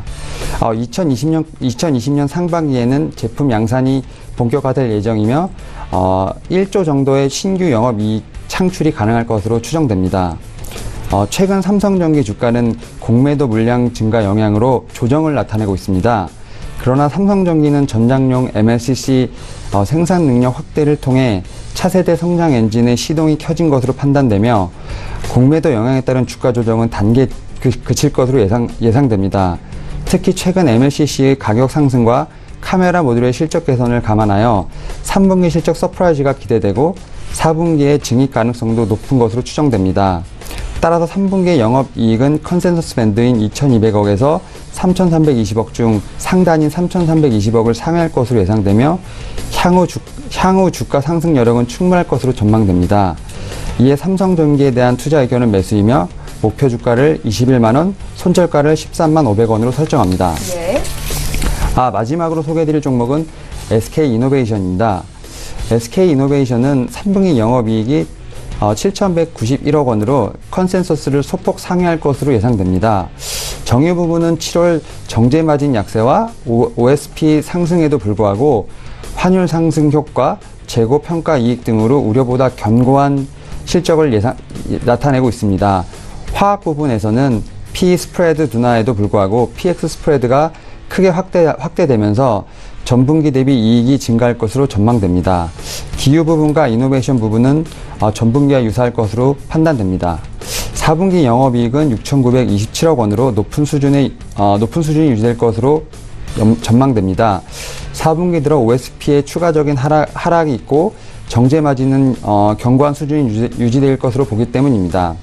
2020년 상반기에는 제품 양산이 본격화될 예정이며 1조 정도의 신규 영업이익 창출이 가능할 것으로 추정됩니다. 최근 삼성전기 주가는 공매도 물량 증가 영향으로 조정을 나타내고 있습니다. 그러나 삼성전기는 전장용 MLCC 생산 능력 확대를 통해 차세대 성장 엔진의 시동이 켜진 것으로 판단되며 공매도 영향에 따른 주가 조정은 단계 그칠 것으로 예상됩니다. 특히 최근 MLCC의 가격 상승과 카메라 모듈의 실적 개선을 감안하여 3분기 실적 서프라이즈가 기대되고 4분기의 증익 가능성도 높은 것으로 추정됩니다. 따라서 3분기 영업이익은 컨센서스 밴드인 2,200억에서 3,320억 중 상단인 3,320억을 상회할 것으로 예상되며 향후 주가 상승 여력은 충분할 것으로 전망됩니다. 이에 삼성전기에 대한 투자 의견은 매수이며 목표 주가를 21만원, 손절가를 13만 500원으로 설정합니다. 네. 마지막으로 소개해드릴 종목은 SK이노베이션입니다. SK이노베이션은 3분기 영업이익이 7,191억 원으로 컨센서스를 소폭 상회할 것으로 예상됩니다. 정유 부분은 7월 정제 마진 약세와 OSP 상승에도 불구하고 환율 상승 효과, 재고 평가 이익 등으로 우려보다 견고한 실적을 나타내고 있습니다. 화학 부분에서는 PE 스프레드 둔화에도 불구하고 PX 스프레드가 크게 확대되면서 전분기 대비 이익이 증가할 것으로 전망됩니다. 기유 부분과 이노베이션 부분은 전분기와 유사할 것으로 판단됩니다. 4분기 영업이익은 6,927억 원으로 높은 수준이 유지될 것으로 전망됩니다. 4분기 들어 OSP의 추가적인 하락이 있고 정제 마진은 견고한 수준이 유지될 것으로 보기 때문입니다.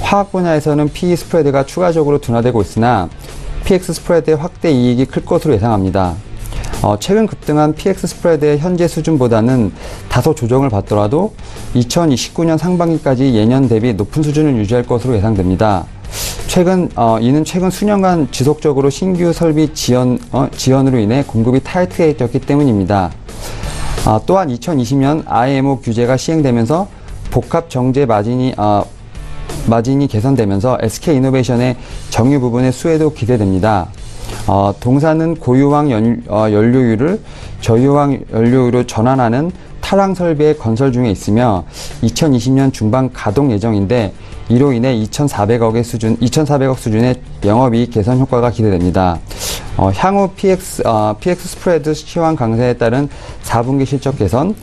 화학 분야에서는 PE 스프레드가 추가적으로 둔화되고 있으나 PX 스프레드의 확대 이익이 클 것으로 예상합니다. 최근 급등한 PX 스프레드의 현재 수준보다는 다소 조정을 받더라도 2029년 상반기까지 예년 대비 높은 수준을 유지할 것으로 예상됩니다. 이는 최근 수년간 지속적으로 신규 설비 지연으로 인해 공급이 타이트해졌기 때문입니다. 또한 2020년 IMO 규제가 시행되면서 복합 정제 마진이 개선되면서 SK이노베이션의 정유 부분의 수혜도 기대됩니다. 동사는 고유황 연료유를 저유황 연료유로 전환하는 탈황 설비의 건설 중에 있으며 2020년 중반 가동 예정인데 이로 인해 2,400억 수준의 영업이익 개선 효과가 기대됩니다. 향후 PX 스프레드 시황 강세에 따른 4분기 실적 개선,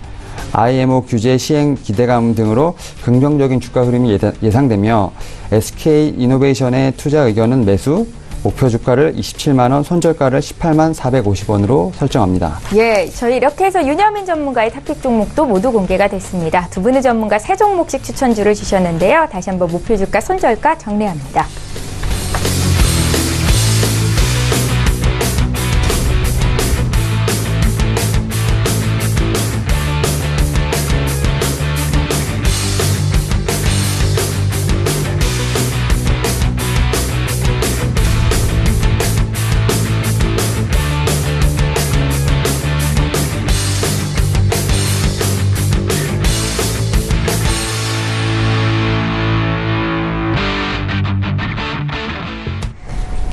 IMO 규제 시행 기대감 등으로 긍정적인 주가 흐름이 예상되며 SK이노베이션의 투자 의견은 매수, 목표 주가를 27만원, 손절가를 18만 450원으로 설정합니다. 예, 저희 이렇게 해서 윤여민 전문가의 탑픽 종목도 모두 공개가 됐습니다. 두 분의 전문가 3종목씩 추천주를 주셨는데요. 다시 한번 목표 주가, 손절가 정리합니다.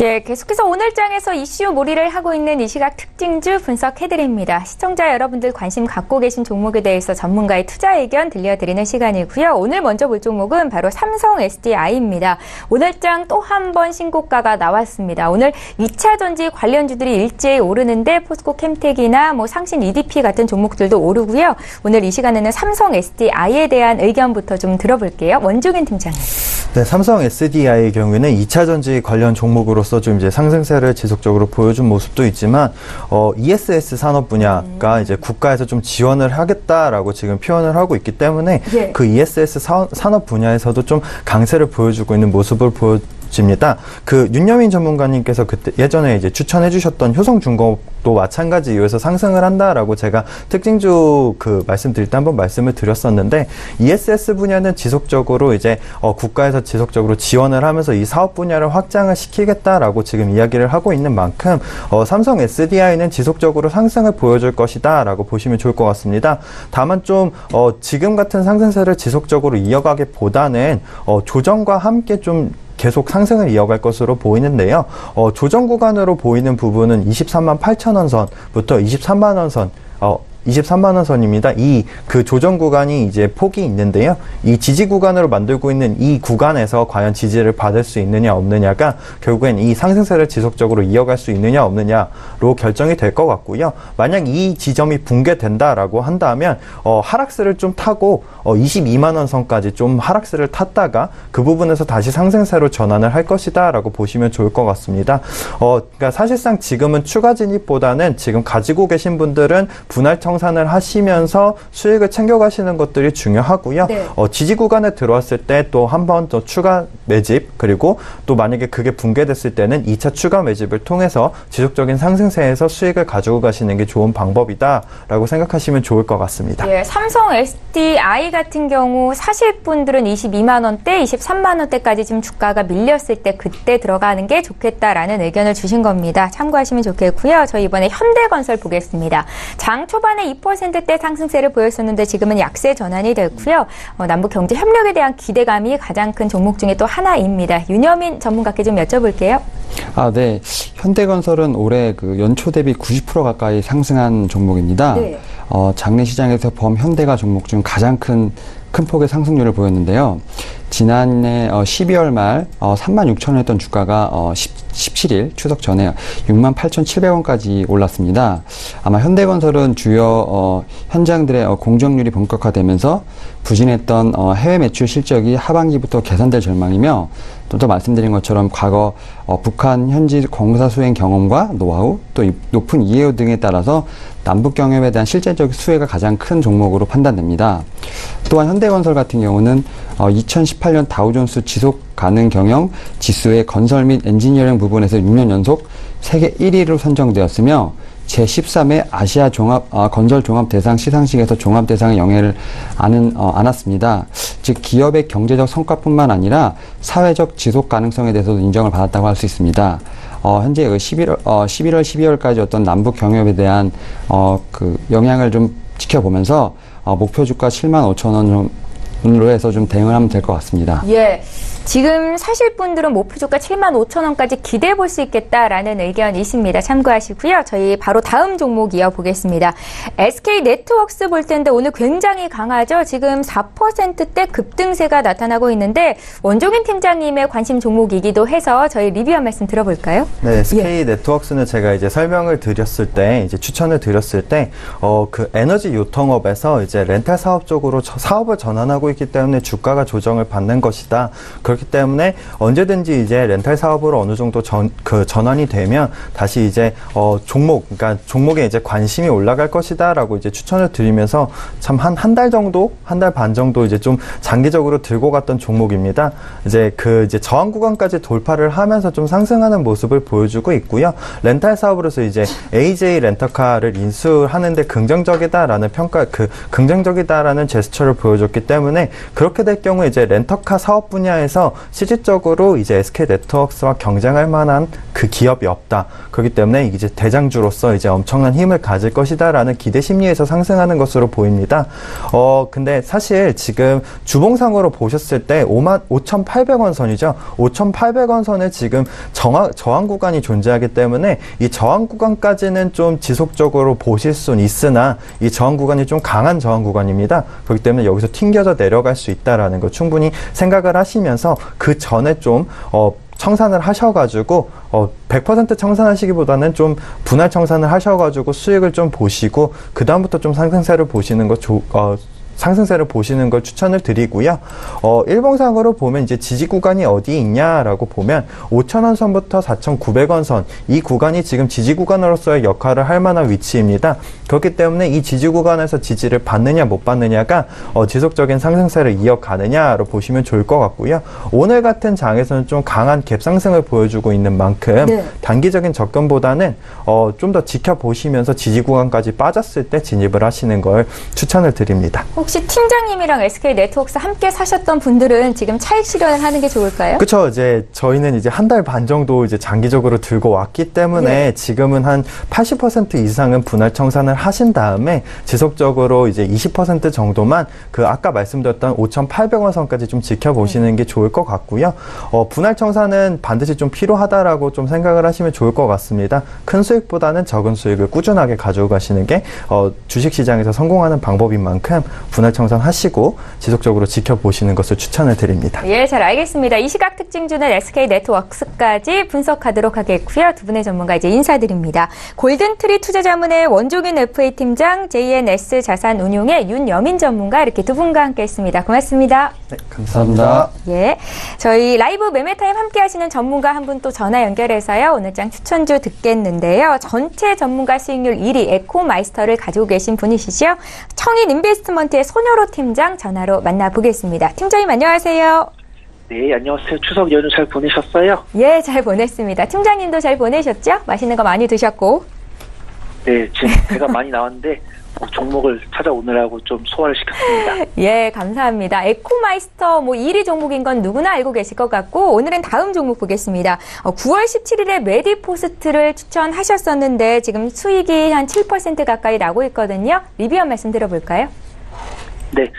예, 계속해서 오늘 장에서 이슈 몰이를 하고 있는 이 시각 특징주 분석해드립니다. 시청자 여러분들 관심 갖고 계신 종목에 대해서 전문가의 투자 의견 들려드리는 시간이고요. 오늘 먼저 볼 종목은 바로 삼성 SDI입니다. 오늘 장 또 한 번 신고가가 나왔습니다. 오늘 2차 전지 관련주들이 일제히 오르는데 포스코 캠텍이나 상신 EDP 같은 종목들도 오르고요. 오늘 이 시간에는 삼성 SDI에 대한 의견부터 좀 들어볼게요. 원종현 팀장님. 네, 삼성 SDI의 경우에는 2차 전지 관련 종목으로서 좀 이제 상승세를 지속적으로 보여준 모습도 있지만, ESS 산업 분야가 이제 국가에서 좀 지원을 하겠다라고 지금 표현을 하고 있기 때문에 예. 그 ESS 산업 분야에서도 좀 강세를 보여주고 있는 모습을 보여집니다. 그 윤여민 전문가님께서 그때 예전에 이제 추천해 주셨던 효성중공업도 마찬가지 이유에서 상승을 한다라고 제가 특징주 말씀드릴 때 한번 말씀을 드렸었는데, ESS 분야는 지속적으로 이제 국가에서 지속적으로 지원을 하면서 이 사업 분야를 확장을 시키겠다라고 지금 이야기를 하고 있는 만큼 삼성 SDI는 지속적으로 상승을 보여줄 것이다라고 보시면 좋을 것 같습니다. 다만 좀 지금 같은 상승세를 지속적으로 이어가기보다는 조정과 함께 좀 계속 상승을 이어갈 것으로 보이는데요. 조정 구간으로 보이는 부분은 23만 8천 원 선부터 23만 원 선, 23만 원 선입니다. 그 조정 구간이 이제 폭이 있는데요. 이 지지 구간으로 만들고 있는 이 구간에서 과연 지지를 받을 수 있느냐 없느냐가 결국엔 이 상승세를 지속적으로 이어갈 수 있느냐 없느냐로 결정이 될 것 같고요. 만약 이 지점이 붕괴된다라고 한다면 하락세를 좀 타고 22만 원 선까지 좀 하락세를 탔다가 그 부분에서 다시 상승세로 전환을 할 것이다라고 보시면 좋을 것 같습니다. 그러니까 사실상 지금은 추가 진입보다는 지금 가지고 계신 분들은 분할 청산을 하시면서 수익을 챙겨가시는 것들이 중요하고요. 네. 지지 구간에 들어왔을 때 또 한 번 더 추가 매집, 그리고 또 만약에 그게 붕괴됐을 때는 2차 추가 매집을 통해서 지속적인 상승세에서 수익을 가지고 가시는 게 좋은 방법이다라고 생각하시면 좋을 것 같습니다. 예, 삼성 SDI 같은 경우 사실 분들은 22만 원대, 23만 원대까지 지금 주가가 밀렸을 때 그때 들어가는 게 좋겠다라는 의견을 주신 겁니다. 참고하시면 좋겠고요. 저희 이번에 현대건설 보겠습니다. 장 초반에 2%대 상승세를 보였었는데 지금은 약세 전환이 됐고요. 남북 경제 협력에 대한 기대감이 가장 큰 종목 중에 또 하나입니다. 윤여민 전문가께 좀 여쭤볼게요. 네. 현대건설은 올해 연초 대비 90% 가까이 상승한 종목입니다. 네. 장내 시장에서 범현대가 종목 중 가장 큰 폭의 상승률을 보였는데요. 지난해 12월 말 36,000원이었던 주가가 17일 추석 전에 68,700원까지 올랐습니다. 아마 현대건설은 주요 현장들의 공정률이 본격화되면서 부진했던 해외 매출 실적이 하반기부터 개선될 전망이며, 또 말씀드린 것처럼 과거 북한 현지 공사 수행 경험과 노하우, 또 높은 이해도 등에 따라서 남북 경협에 대한 실제적 수혜가 가장 큰 종목으로 판단됩니다. 또한 현대건설 같은 경우는 2018년 다우존스 지속 가능 경영 지수의 건설 및 엔지니어링 부분에서 6년 연속 세계 1위로 선정되었으며, 제13회 아시아 건설 종합 대상 시상식에서 종합 대상의 영예를 안았습니다. 즉 기업의 경제적 성과뿐만 아니라 사회적 지속 가능성에 대해서도 인정을 받았다고 할 수 있습니다. 현재 11월, 12월까지 어떤 남북 경협에 대한 영향을 좀 지켜보면서 목표 주가 7만 5천 원으로 해서 좀 대응을 하면 될 것 같습니다. 예. 지금 사실 분들은 목표 주가 7만 5천 원까지 기대해 볼 수 있겠다라는 의견이십니다. 참고하시고요. 저희 바로 다음 종목 이어보겠습니다. SK 네트워크스 볼 텐데 오늘 굉장히 강하죠. 지금 4%대 급등세가 나타나고 있는데 원종인 팀장님의 관심 종목이기도 해서 저희 리뷰 한 말씀 들어볼까요? 네, SK 네트워크스는 제가 이제 설명을 드렸을 때, 이제 추천을 드렸을 때, 에너지 유통업에서 이제 렌탈 사업 쪽으로 사업을 전환하고 있기 때문에 주가가 조정을 받는 것이다. 그렇기 때문에 언제든지 이제 렌탈 사업으로 어느 정도 전환이 되면 다시 이제 그러니까 종목에 이제 관심이 올라갈 것이다라고 이제 추천을 드리면서 참 한 달 정도, 한 달 반 정도 이제 좀 장기적으로 들고 갔던 종목입니다. 이제 이제 저항 구간까지 돌파를 하면서 좀 상승하는 모습을 보여주고 있고요. 렌탈 사업으로서 이제 AJ 렌터카를 인수하는데 긍정적이다라는 긍정적이다라는 제스처를 보여줬기 때문에, 그렇게 될 경우 이제 렌터카 사업 분야에서 하면서 실질적으로 이제 SK네트워크와 경쟁할 만한 그 기업이 없다. 그렇기 때문에 이제 대장주로서 이제 엄청난 힘을 가질 것이다라는 기대 심리에서 상승하는 것으로 보입니다. 근데 사실 지금 주봉상으로 보셨을 때 5,800원 선이죠. 5,800원 선에 지금 저항 구간이 존재하기 때문에 이 저항 구간까지는 좀 지속적으로 보실 수는 있으나 이 저항 구간이 좀 강한 저항 구간입니다. 그렇기 때문에 여기서 튕겨져 내려갈 수 있다라는 거 충분히 생각을 하시면서 그 전에 좀 청산을 하셔가지고 100% 청산하시기보다는 좀 분할 청산을 하셔가지고 수익을 좀 보시고 그 다음부터 좀 상승세를 보시는 거 상승세를 보시는 걸 추천을 드리고요. 일봉상으로 보면 이제 지지 구간이 어디 있냐라고 보면 5,000원 선부터 4,900원 선, 이 구간이 지금 지지 구간으로서의 역할을 할 만한 위치입니다. 그렇기 때문에 이 지지 구간에서 지지를 받느냐 못 받느냐가 지속적인 상승세를 이어가느냐로 보시면 좋을 것 같고요. 오늘 같은 장에서는 좀 강한 갭 상승을 보여주고 있는 만큼 단기적인 접근보다는 좀 더 지켜보시면서 지지 구간까지 빠졌을 때 진입을 하시는 걸 추천을 드립니다. 혹시 팀장님이랑 SK네트워크스 함께 사셨던 분들은 지금 차익 실현을 하는 게 좋을까요? 그렇죠. 이제 저희는 이제 한 달 반 정도 이제 장기적으로 들고 왔기 때문에 지금은 한 80% 이상은 분할 청산을 하신 다음에 지속적으로 이제 20% 정도만 그 아까 말씀드렸던 5,800원 선까지 좀 지켜보시는 게 좋을 것 같고요. 분할 청산은 반드시 좀 필요하다라고 좀 생각을 하시면 좋을 것 같습니다. 큰 수익보다는 적은 수익을 꾸준하게 가지고 가시는 게 주식시장에서 성공하는 방법인 만큼 분할 청산하시고 지속적으로 지켜보시는 것을 추천을 드립니다. 예, 잘 알겠습니다. 이 시각 특징주는 SK네트워크스까지 분석하도록 하겠고요. 두 분의 전문가 이제 인사드립니다. 골든트리 투자자문의 원종인 FA 팀장, JNS 자산운용의 윤여민 전문가 이렇게 두 분과 함께했습니다. 고맙습니다. 네, 감사합니다. 예, 저희 라이브 매매타임 함께하시는 전문가 한 분 또 전화 연결해서요. 오늘 장 추천주 듣겠는데요. 전체 전문가 수익률 1위 에코마이스터를 가지고 계신 분이시죠. 청인 인베스트먼트의 손여로 팀장 전화로 만나보겠습니다. 팀장님 안녕하세요. 네, 안녕하세요. 추석 연휴 잘 보내셨어요? 예, 잘 보냈습니다. 팀장님도 잘 보내셨죠? 맛있는 거 많이 드셨고. 네, 지금 배가 많이 나왔는데 종목을 찾아오느라고 좀 소화를 시켰습니다. 예, 감사합니다. 에코마이스터 1위 종목인 건 누구나 알고 계실 것 같고 오늘은 다음 종목 보겠습니다. 9월 17일에 메디포스트를 추천하셨었는데 지금 수익이 한 7% 가까이 나고 있거든요. 리뷰 한 말씀 들어볼까요? 네,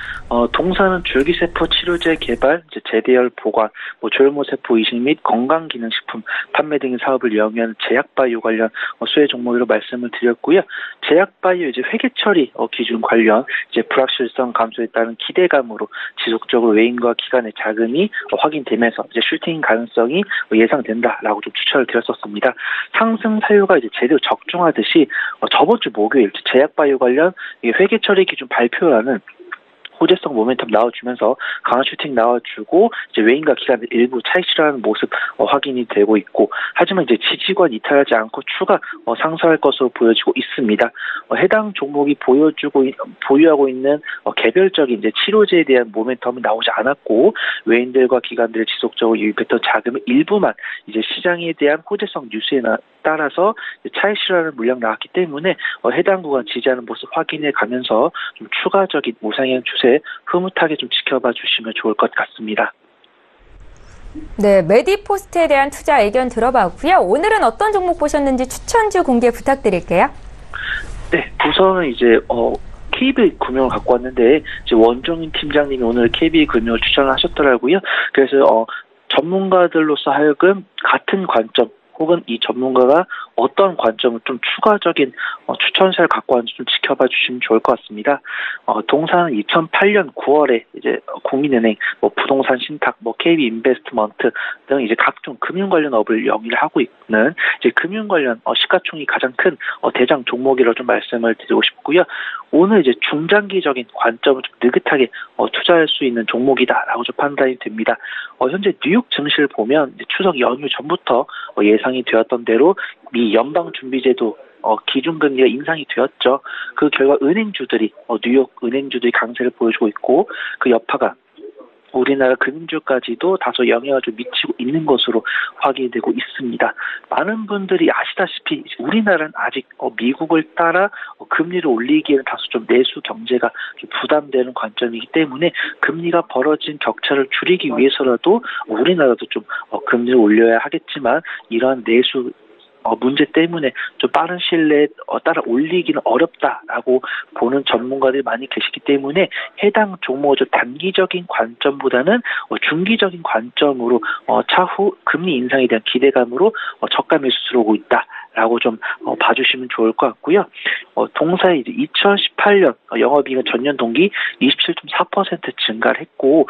동사는 줄기세포 치료제 개발, 이제 제대열 보관, 조혈모세포 이식 및 건강기능식품 판매 등의 사업을 영위하는 제약바이오 관련 수혜 종목으로 말씀을 드렸고요. 제약바이오 이제 회계처리 기준 관련 이제 불확실성 감소에 따른 기대감으로 지속적으로 외인과 기관의 자금이 확인되면서 이제 슈팅 가능성이 예상된다라고 좀 추천을 드렸었습니다. 상승 사유가 이제 제대로 적중하듯이 저번 주 목요일 제약바이오 관련 회계처리 기준 발표라는 호재성 모멘텀 나와주면서 강한 슈팅 나와주고 이제 외인과 기관들 일부 차익 실현하는 모습 확인이 되고 있고 하지만 이제 지지권 이탈하지 않고 추가 상승할 것으로 보여지고 있습니다. 해당 종목이 보유하고 있는 개별적인 이제 치료제에 대한 모멘텀이 나오지 않았고 외인들과 기관들을 지속적으로 유입했던 자금의 일부만 이제 시장에 대한 호재성 뉴스에 따라서 차익 실현하는 물량 나왔기 때문에 해당 구간 지지하는 모습 확인해 가면서 좀 추가적인 우상향 추세 흐뭇하게 좀 지켜봐 주시면 좋을 것 같습니다. 네, 메디포스트에 대한 투자 의견 들어봤고요. 오늘은 어떤 종목 보셨는지 추천주 공개 부탁드릴게요. 네, 우선은 이제 KB금융을 갖고 왔는데 이제 원종인 팀장님이 오늘 KB금융을 추천하셨더라고요. 그래서 전문가들로서 하여금 같은 관점 혹은 이 전문가가 어떤 관점을 좀 추가적인 추천사를 갖고 왔는지 좀 지켜봐 주시면 좋을 것 같습니다. 동사는 2008년 9월에 이제 국민은행, 부동산 신탁, KB 인베스트먼트 등 이제 각종 금융 관련 업을 영위를 하고 있는 이제 금융 관련 시가총이 가장 큰 대장 종목이라고 좀 말씀을 드리고 싶고요. 오늘 이제 중장기적인 관점을 좀 느긋하게 투자할 수 있는 종목이다라고 좀 판단이 됩니다. 현재 뉴욕 증시를 보면 이제 추석 연휴 전부터 예상이 되었던 대로 미 연방준비제도 기준금리가 인상이 되었죠. 그 결과 은행주들이 뉴욕 은행주들이 강세를 보여주고 있고 그 여파가 우리나라 금융주까지도 다소 영향을 좀 미치고 있는 것으로 확인되고 있습니다. 많은 분들이 아시다시피 우리나라는 아직 미국을 따라 금리를 올리기에는 다소 좀 내수 경제가 좀 부담되는 관점이기 때문에 금리가 벌어진 격차를 줄이기 위해서라도 우리나라도 좀 금리를 올려야 하겠지만 이러한 내수 문제 때문에 좀 빠른 시일 내에 따라 올리기는 어렵다라고 보는 전문가들이 많이 계시기 때문에 해당 종목을 좀 단기적인 관점보다는 중기적인 관점으로 차후 금리 인상에 대한 기대감으로 저가 매수 들어오고 있다라고 좀 봐주시면 좋을 것 같고요. 동사에 이제 2018년 영업이익은 전년 동기 27.4% 증가를 했고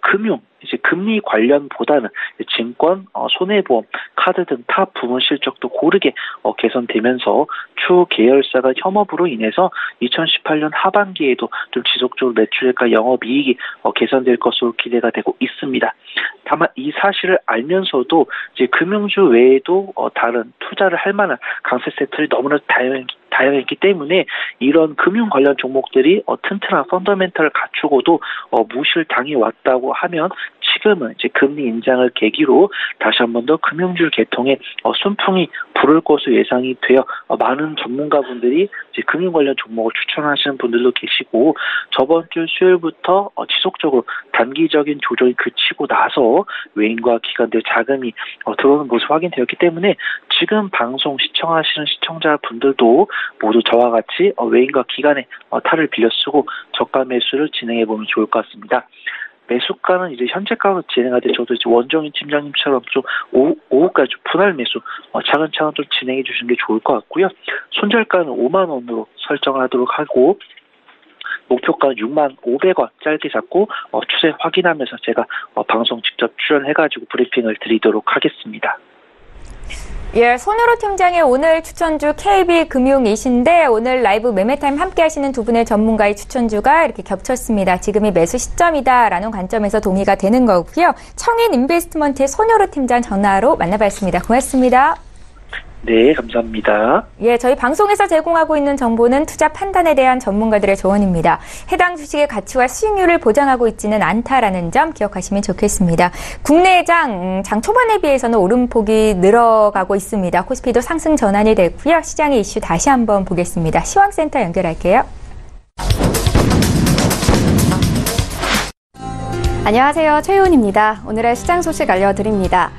금융 이제 금리 관련보다는 증권, 손해보험, 카드 등 타 부문 실적도 고르게 개선되면서 추후 계열사가 협업으로 인해서 2018년 하반기에도 좀 지속적으로 매출액과 영업이익이 개선될 것으로 기대가 되고 있습니다. 다만 이 사실을 알면서도 이제 금융주 외에도 다른 투자를 할 만한 강세 섹터들이 너무나 다양했기 때문에 이런 금융 관련 종목들이 튼튼한 펀더멘털을 갖추고도 무시를 당해왔다고 하면 지금은 이제 금리 인상을 계기로 다시 한 번 더 금융주 개통에 순풍이 불을 것으로 예상이 되어 많은 전문가분들이 이제 금융 관련 종목을 추천하시는 분들도 계시고 저번 주 수요일부터 지속적으로 단기적인 조정이 그치고 나서 외인과 기관들 자금이 들어오는 모습 확인되었기 때문에 지금 방송 시청하시는 시청자분들도 모두 저와 같이 외인과 기관의 탈을 빌려 쓰고 저가 매수를 진행해 보면 좋을 것 같습니다. 매수가는 이제 현재가로 진행하되 저도 이제 원정인 팀장님처럼 좀 오후까지 좀 분할 매수 차근차근 좀 진행해 주시는 게 좋을 것 같고요. 손절가는 5만 원으로 설정을 하도록 하고 목표가는 6만 500원 짧게 잡고 추세 확인하면서 제가 방송 직접 출연해가지고 브리핑을 드리도록 하겠습니다. 예, 손으로 팀장의 오늘 추천주 KB금융이신데 오늘 라이브 매매타임 함께 하시는 두 분의 전문가의 추천주가 이렇게 겹쳤습니다. 지금이 매수 시점이다라는 관점에서 동의가 되는 거고요. 청인 인베스트먼트의 손으로 팀장 전화로 만나봤습니다. 고맙습니다. 네, 감사합니다. 예, 저희 방송에서 제공하고 있는 정보는 투자 판단에 대한 전문가들의 조언입니다. 해당 주식의 가치와 수익률을 보장하고 있지는 않다라는 점 기억하시면 좋겠습니다. 국내 장 초반에 비해서는 오름폭이 늘어가고 있습니다. 코스피도 상승 전환이 됐고요. 시장의 이슈 다시 한번 보겠습니다. 시황센터 연결할게요. 안녕하세요. 최윤입니다. 오늘의 시장 소식 알려드립니다.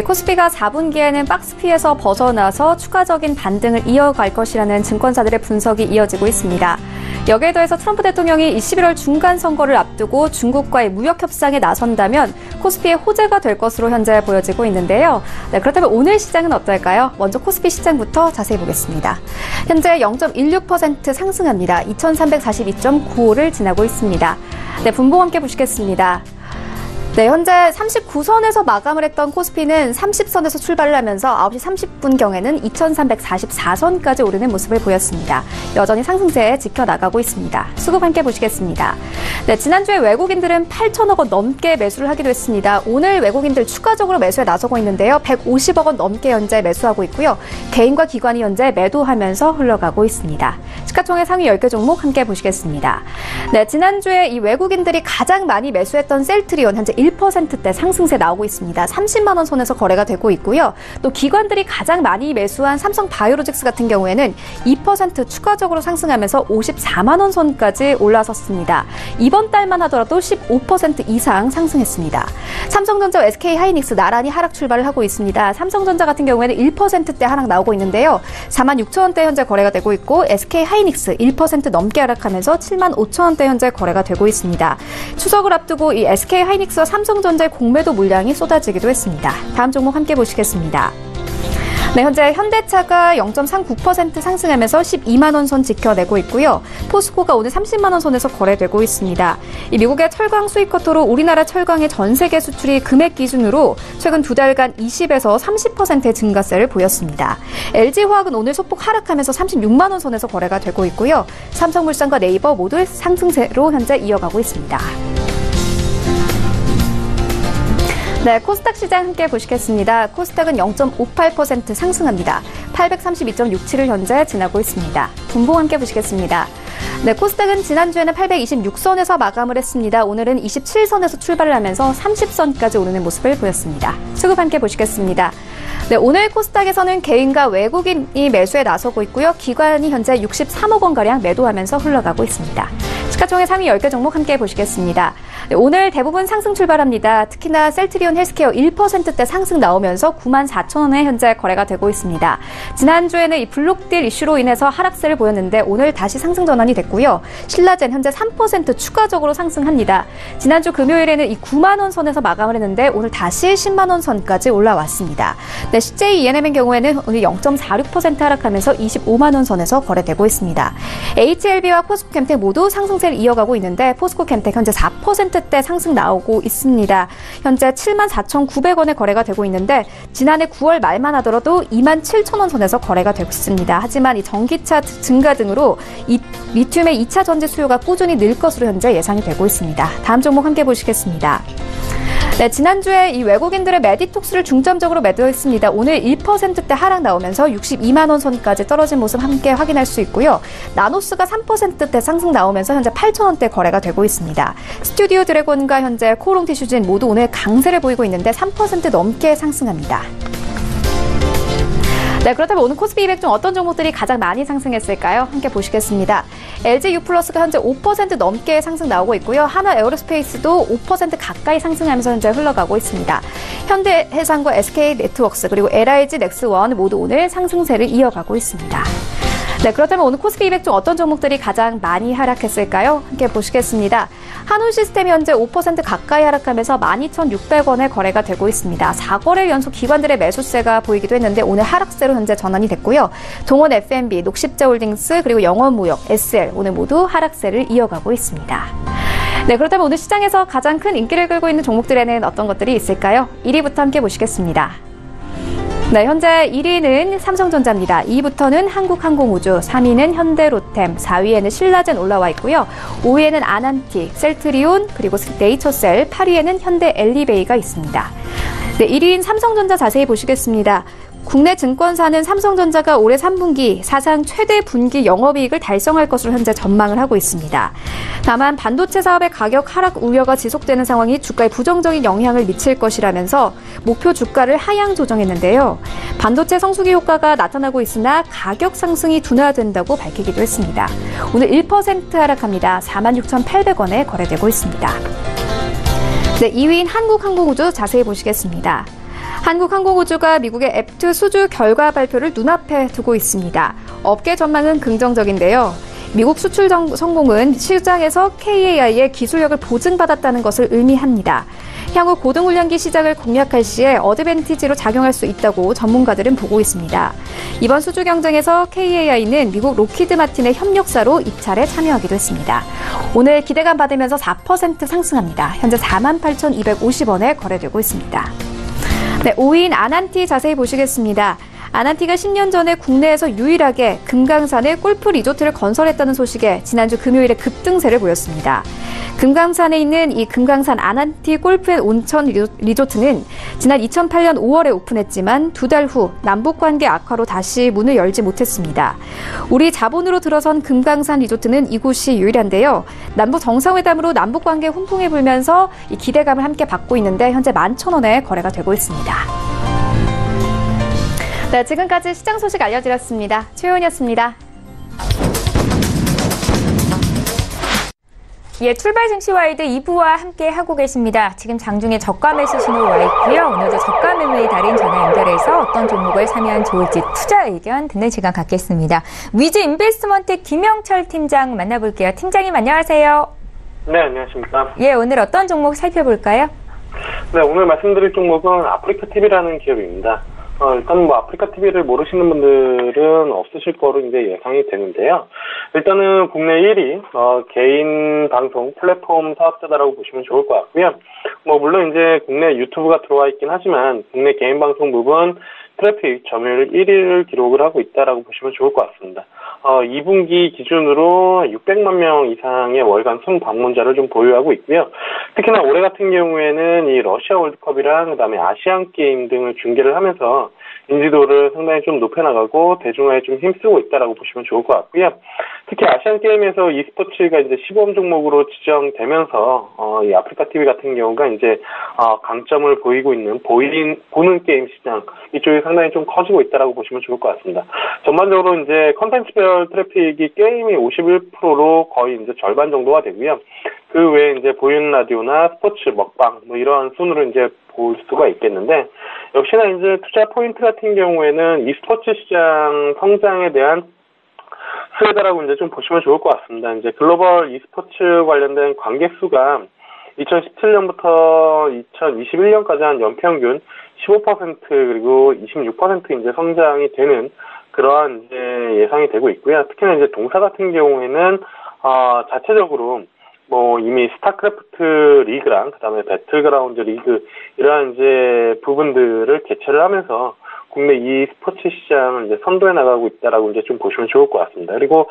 코스피가 4분기에는 박스피에서 벗어나서 추가적인 반등을 이어갈 것이라는 증권사들의 분석이 이어지고 있습니다. 여기에 더해서 트럼프 대통령이 11월 중간 선거를 앞두고 중국과의 무역 협상에 나선다면 코스피의 호재가 될 것으로 현재 보여지고 있는데요. 네, 그렇다면 오늘 시장은 어떨까요? 먼저 코스피 시장부터 자세히 보겠습니다. 현재 0.16% 상승합니다. 2342.95를 지나고 있습니다. 네, 분봉 함께 보시겠습니다. 네, 현재 39선에서 마감을 했던 코스피는 30선에서 출발을 하면서 9시 30분경에는 2344선까지 오르는 모습을 보였습니다. 여전히 상승세에 지켜나가고 있습니다. 수급 함께 보시겠습니다. 네, 지난주에 외국인들은 8천억 원 넘게 매수를 하기도 했습니다. 오늘 외국인들 추가적으로 매수에 나서고 있는데요. 150억 원 넘게 현재 매수하고 있고요. 개인과 기관이 현재 매도하면서 흘러가고 있습니다. 시가총액 상위 10개 종목 함께 보시겠습니다. 네, 지난주에 이 외국인들이 가장 많이 매수했던 셀트리온 현재 1%대 상승세 나오고 있습니다. 30만 원 선에서 거래가 되고 있고요. 또 기관들이 가장 많이 매수한 삼성바이오로직스 같은 경우에는 2% 추가적으로 상승하면서 54만 원 선까지 올라섰습니다. 이번 달만 하더라도 15% 이상 상승했습니다. 삼성전자, SK하이닉스 나란히 하락 출발을 하고 있습니다. 삼성전자 같은 경우에는 1%대 하락 나오고 있는데요. 4만 6천 원대 현재 거래가 되고 있고 SK하이닉스 1% 넘게 하락하면서 7만 5천 원대 현재 거래가 되고 있습니다. 추석을 앞두고 이 SK하이닉스와 삼성전자의 공매도 물량이 쏟아지기도 했습니다. 다음 종목 함께 보시겠습니다. 네, 현재 현대차가 0.39% 상승하면서 12만 원 선 지켜내고 있고요. 포스코가 오늘 30만 원 선에서 거래되고 있습니다. 이 미국의 철강 수입 커터로 우리나라 철강의 전 세계 수출이 금액 기준으로 최근 두 달간 20에서 30%의 증가세를 보였습니다. LG화학은 오늘 소폭 하락하면서 36만 원 선에서 거래가 되고 있고요. 삼성물산과 네이버 모두 상승세로 현재 이어가고 있습니다. 네, 코스닥 시장 함께 보시겠습니다. 코스닥은 0.58% 상승합니다. 832.67을 현재 지나고 있습니다. 분봉 함께 보시겠습니다. 네, 코스닥은 지난주에는 826선에서 마감을 했습니다. 오늘은 27선에서 출발을 하면서 30선까지 오르는 모습을 보였습니다. 수급 함께 보시겠습니다. 네, 오늘 코스닥에서는 개인과 외국인이 매수에 나서고 있고요. 기관이 현재 63억 원가량 매도하면서 흘러가고 있습니다. 시가총액 상위 10개 종목 함께 보시겠습니다. 네, 오늘 대부분 상승 출발합니다. 특히나 셀트리온 헬스케어 1%대 상승 나오면서 94,000원에 현재 거래가 되고 있습니다. 지난주에는 이 블록딜 이슈로 인해서 하락세를 보였는데 오늘 다시 상승 전환이 됐고요. 신라젠 현재 3% 추가적으로 상승합니다. 지난주 금요일에는 이 9만 원 선에서 마감을 했는데 오늘 다시 10만 원 선까지 올라왔습니다. 네, CJ ENM의 경우에는 오늘 0.46% 하락하면서 25만 원 선에서 거래되고 있습니다. HLB와 포스코캠텍 모두 상승세를 이어가고 있는데 포스코캠텍 현재 4%대 상승 나오고 있습니다. 현재 74,900원에 거래가 되고 있는데 지난해 9월 말만 하더라도 27,000원 선에서 거래가 되고 있습니다. 하지만 이 전기차 증가 등으로 리튬의 2차 전지 수요가 꾸준히 늘 것으로 현재 예상이 되고 있습니다. 다음 종목 함께 보시겠습니다. 네, 지난주에 이 외국인들의 메디톡스를 중점적으로 매도했습니다. 오늘 1%대 하락 나오면서 62만 원 선까지 떨어진 모습 함께 확인할 수 있고요. 나노스가 3%대 상승 나오면서 현재 8,000원대 거래가 되고 있습니다. 스튜디오 드래곤과 현재 코오롱 티슈진 모두 오늘 강세를 보이고 있는데 3% 넘게 상승합니다. 네, 그렇다면 오늘 코스피 200 중 어떤 종목들이 가장 많이 상승했을까요? 함께 보시겠습니다. LG유플러스가 현재 5% 넘게 상승 나오고 있고요. 하나에어로스페이스도 5% 가까이 상승하면서 현재 흘러가고 있습니다. 현대해상과 SK네트워크스 그리고 LIG 넥스원 모두 오늘 상승세를 이어가고 있습니다. 네, 그렇다면 오늘 코스피 200 중 어떤 종목들이 가장 많이 하락했을까요? 함께 보시겠습니다. 한울시스템이 현재 5% 가까이 하락하면서 12,600원에 거래가 되고 있습니다. 4거래일 연속 기관들의 매수세가 보이기도 했는데 오늘 하락세로 현재 전환이 됐고요. 동원 F&B, 녹십자홀딩스 그리고 영원무역, SL 오늘 모두 하락세를 이어가고 있습니다. 네, 그렇다면 오늘 시장에서 가장 큰 인기를 끌고 있는 종목들에는 어떤 것들이 있을까요? 1위부터 함께 보시겠습니다. 네, 현재 1위는 삼성전자입니다. 2위부터는 한국항공우주, 3위는 현대로템, 4위에는 신라젠 올라와 있고요. 5위에는 아난티, 셀트리온, 그리고 네이처셀, 8위에는 현대엘리베이가 있습니다. 네, 1위인 삼성전자 자세히 보시겠습니다. 국내 증권사는 삼성전자가 올해 3분기 사상 최대 분기 영업이익을 달성할 것으로 현재 전망을 하고 있습니다. 다만 반도체 사업의 가격 하락 우려가 지속되는 상황이 주가에 부정적인 영향을 미칠 것이라면서 목표 주가를 하향 조정했는데요. 반도체 성수기 효과가 나타나고 있으나 가격 상승이 둔화된다고 밝히기도 했습니다. 오늘 1% 하락합니다. 46,800원에 거래되고 있습니다. 네, 2위인 한국항공우주 자세히 보시겠습니다. 한국항공우주가 미국의 F2 수주 결과 발표를 눈앞에 두고 있습니다. 업계 전망은 긍정적인데요. 미국 수출 성공은 시장에서 KAI의 기술력을 보증받았다는 것을 의미합니다. 향후 고등훈련기 시작을 공략할 시에 어드밴티지로 작용할 수 있다고 전문가들은 보고 있습니다. 이번 수주 경쟁에서 KAI는 미국 로키드 마틴의 협력사로 입찰에 참여하기도 했습니다. 오늘 기대감 받으면서 4% 상승합니다. 현재 48,250원에 거래되고 있습니다. 네, 5위인 아난티 자세히 보시겠습니다. 아난티가 10년 전에 국내에서 유일하게 금강산에 골프 리조트를 건설했다는 소식에 지난주 금요일에 급등세를 보였습니다. 금강산에 있는 이 금강산 아난티 골프앤온천 리조트는 지난 2008년 5월에 오픈했지만 2달 후 남북관계 악화로 다시 문을 열지 못했습니다. 우리 자본으로 들어선 금강산 리조트는 이곳이 유일한데요. 남북 정상회담으로 남북관계 훈풍이 불면서 이 기대감을 함께 받고 있는데 현재 11,000원에 거래가 되고 있습니다. 네, 지금까지 시장 소식 알려드렸습니다. 최윤이었습니다. 예, 출발 증시와이드 2부와 함께 하고 계십니다. 지금 장중에 저가 매수 신호 와 있고요. 오늘도 저가 매매의 달인 전화 연결해서 어떤 종목을 사면 좋을지 투자 의견 듣는 시간 갖겠습니다. 위즈 인베스트먼트 김영철 팀장 만나볼게요. 팀장님 안녕하세요. 네, 안녕하십니까. 예, 오늘 어떤 종목 살펴볼까요? 네, 오늘 말씀드릴 종목은 아프리카 TV라는 기업입니다. 일단 아프리카 TV를 모르시는 분들은 없으실 거로 이제 예상이 되는데요. 일단은 국내 1위, 개인 방송 플랫폼 사업자다라고 보시면 좋을 것 같고요. 물론 이제 국내 유튜브가 들어와 있긴 하지만 국내 개인 방송 부분 트래픽 점유율 1위를 기록을 하고 있다라고 보시면 좋을 것 같습니다. 2분기 기준으로 600만 명 이상의 월간 순방문자를 좀 보유하고 있고요. 특히나 올해 같은 경우에는 이 러시아 월드컵이랑 그다음에 아시안 게임 등을 중계를 하면서 인지도를 상당히 좀 높여나가고 대중화에 좀 힘쓰고 있다라고 보시면 좋을 것 같고요. 특히 아시안 게임에서 e스포츠가 이제 시범 종목으로 지정되면서 이 아프리카 TV 같은 경우가 이제 강점을 보이고 있는 보는 게임 시장 이쪽이 상당히 좀 커지고 있다라고 보시면 좋을 것 같습니다. 전반적으로 이제 컨텐츠별 트래픽이 게임이 51%로 거의 이제 절반 정도가 되고요. 그 외에 이제 보이는 라디오나 스포츠, 먹방 뭐 이런 순으로 이제 볼 수가 있겠는데 역시나 이제 투자 포인트 같은 경우에는 e스포츠 시장 성장에 대한 수혜다라고 이제 좀 보시면 좋을 것 같습니다. 이제 글로벌 e스포츠 관련된 관객 수가 2017년부터 2021년까지 한 연평균 15% 그리고 26% 이제 성장이 되는 그러한 이제 예상이 되고 있고요. 특히나 이제 동사 같은 경우에는 자체적으로 뭐 이미 스타크래프트 리그랑 그다음에 배틀그라운드 리그 이러한 이제 부분들을 개최를 하면서 국내 e스포츠 시장을 이제 선도해 나가고 있다라고 이제 좀 보시면 좋을 것 같습니다. 그리고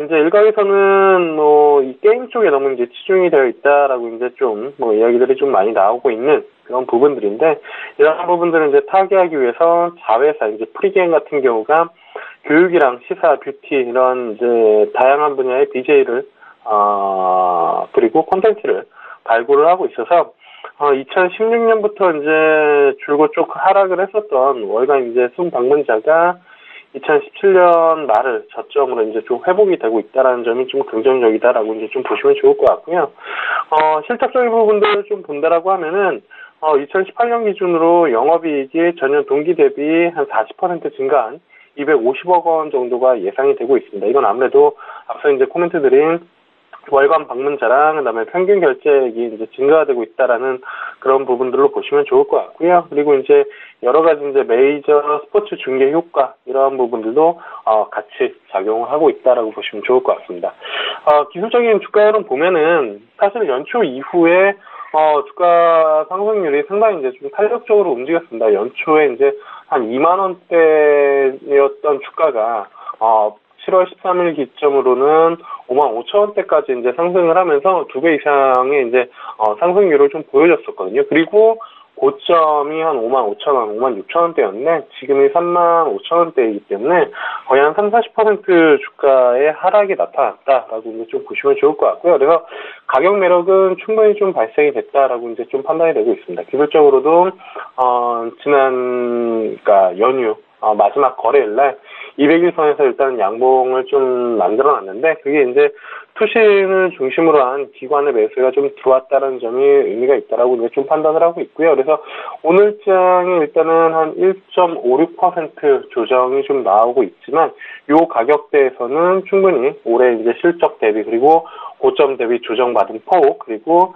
이제 일각에서는 뭐 이 게임 쪽에 너무 이제 치중이 되어 있다라고 이제 좀 뭐 이야기들이 좀 많이 나오고 있는 그런 부분들인데 이런 부분들을 이제 타개하기 위해서 자회사 이제 프리게임 같은 경우가 교육이랑 시사, 뷰티 이런 이제 다양한 분야의 BJ를 그리고 콘텐츠를 발굴을 하고 있어서 2016년부터 이제 줄곧 쭉 하락을 했었던 월간 이제 순 방문자가 2017년 말을 저점으로 이제 좀 회복이 되고 있다라는 점이 좀 긍정적이다라고 이제 좀 보시면 좋을 것 같고요. 실적적인 부분들을 좀 본다라고 하면은 2018년 기준으로 영업이익이 전년 동기 대비 한 40% 증가한 250억 원 정도가 예상이 되고 있습니다. 이건 아무래도 앞서 이제 코멘트 드린 월간 방문자랑 그다음에 평균 결제액이 이제 증가가 되고 있다라는 그런 부분들로 보시면 좋을 것 같고요. 그리고 이제 여러 가지 이제 메이저 스포츠 중계 효과 이러한 부분들도 같이 작용을 하고 있다라고 보시면 좋을 것 같습니다. 기술적인 주가 흐름 보면은 사실 연초 이후에 주가 상승률이 상당히 이제 좀 탄력적으로 움직였습니다. 연초에 이제 한 2만 원대였던 주가가 7월 13일 기점으로는 5만 5천 원대까지 이제 상승을 하면서 2배 이상의 이제 상승률을 좀 보여줬었거든요. 그리고 고점이 한 5만 5천 원, 5만 6천 원대였는데 지금이 3만 5천 원대이기 때문에 거의 한 30-40% 주가의 하락이 나타났다라고 이제 좀 보시면 좋을 것 같고요. 그래서 가격 매력은 충분히 좀 발생이 됐다라고 이제 좀 판단이 되고 있습니다. 기술적으로도 그러니까 연휴 마지막 거래일날 200일선에서 일단 양봉을 좀 만들어놨는데 그게 이제 투신을 중심으로 한 기관의 매수가 좀 들어왔다는 점이 의미가 있다라고 이제 좀 판단을 하고 있고요. 그래서 오늘장에 일단은 한 1.56% 조정이 좀 나오고 있지만 요 가격대에서는 충분히 올해 이제 실적 대비 그리고 고점 대비 조정받은 폭 그리고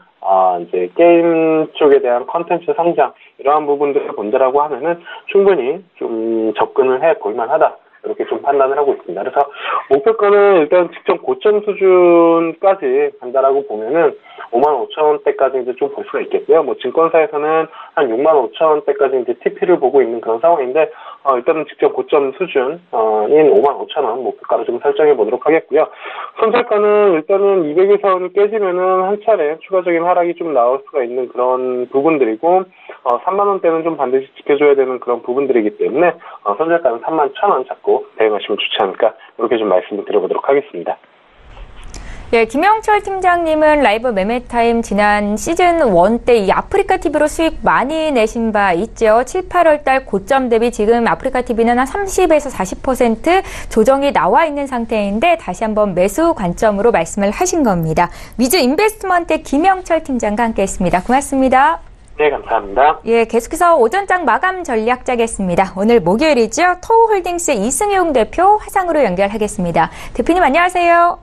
이제 게임 쪽에 대한 컨텐츠 성장 이러한 부분들을 본다라고 하면은 충분히 좀 접근을 해 볼만하다. 이렇게 좀 판단을 하고 있습니다. 그래서 목표가는 일단 직전 고점 수준까지 간다라고 보면은 5만 5천 원대까지 이제 좀 볼 수가 있겠고요. 뭐 증권사에서는 한 6만 5천 원대까지 이제 TP를 보고 있는 그런 상황인데 일단은 직전 고점 수준인 5만 5천 원 목표가로 좀 설정해 보도록 하겠고요. 손절가는 일단은 200일선을 깨지면은 한 차례 추가적인 하락이 좀 나올 수가 있는 그런 부분들이고 3만 원대는 좀 반드시 지켜줘야 되는 그런 부분들이기 때문에 손절가는 3만 1천 원 잡고 대응하시면 좋지 않을까 이렇게 좀 말씀을 드려보도록 하겠습니다. 예, 김영철 팀장님은 라이브 매매타임 지난 시즌 1 때 이 아프리카 TV로 수익 많이 내신 바 있죠. 7, 8월 달 고점 대비 지금 아프리카 TV는 한 30에서 40% 조정이 나와 있는 상태인데 다시 한번 매수 관점으로 말씀을 하신 겁니다. 위즈 인베스트먼트의 김영철 팀장과 함께했습니다. 고맙습니다. 네, 감사합니다. 예, 계속해서 오전장 마감 전략 짜겠습니다. 오늘 목요일이죠. 토우홀딩스의 이승용 대표 화상으로 연결하겠습니다. 대표님 안녕하세요.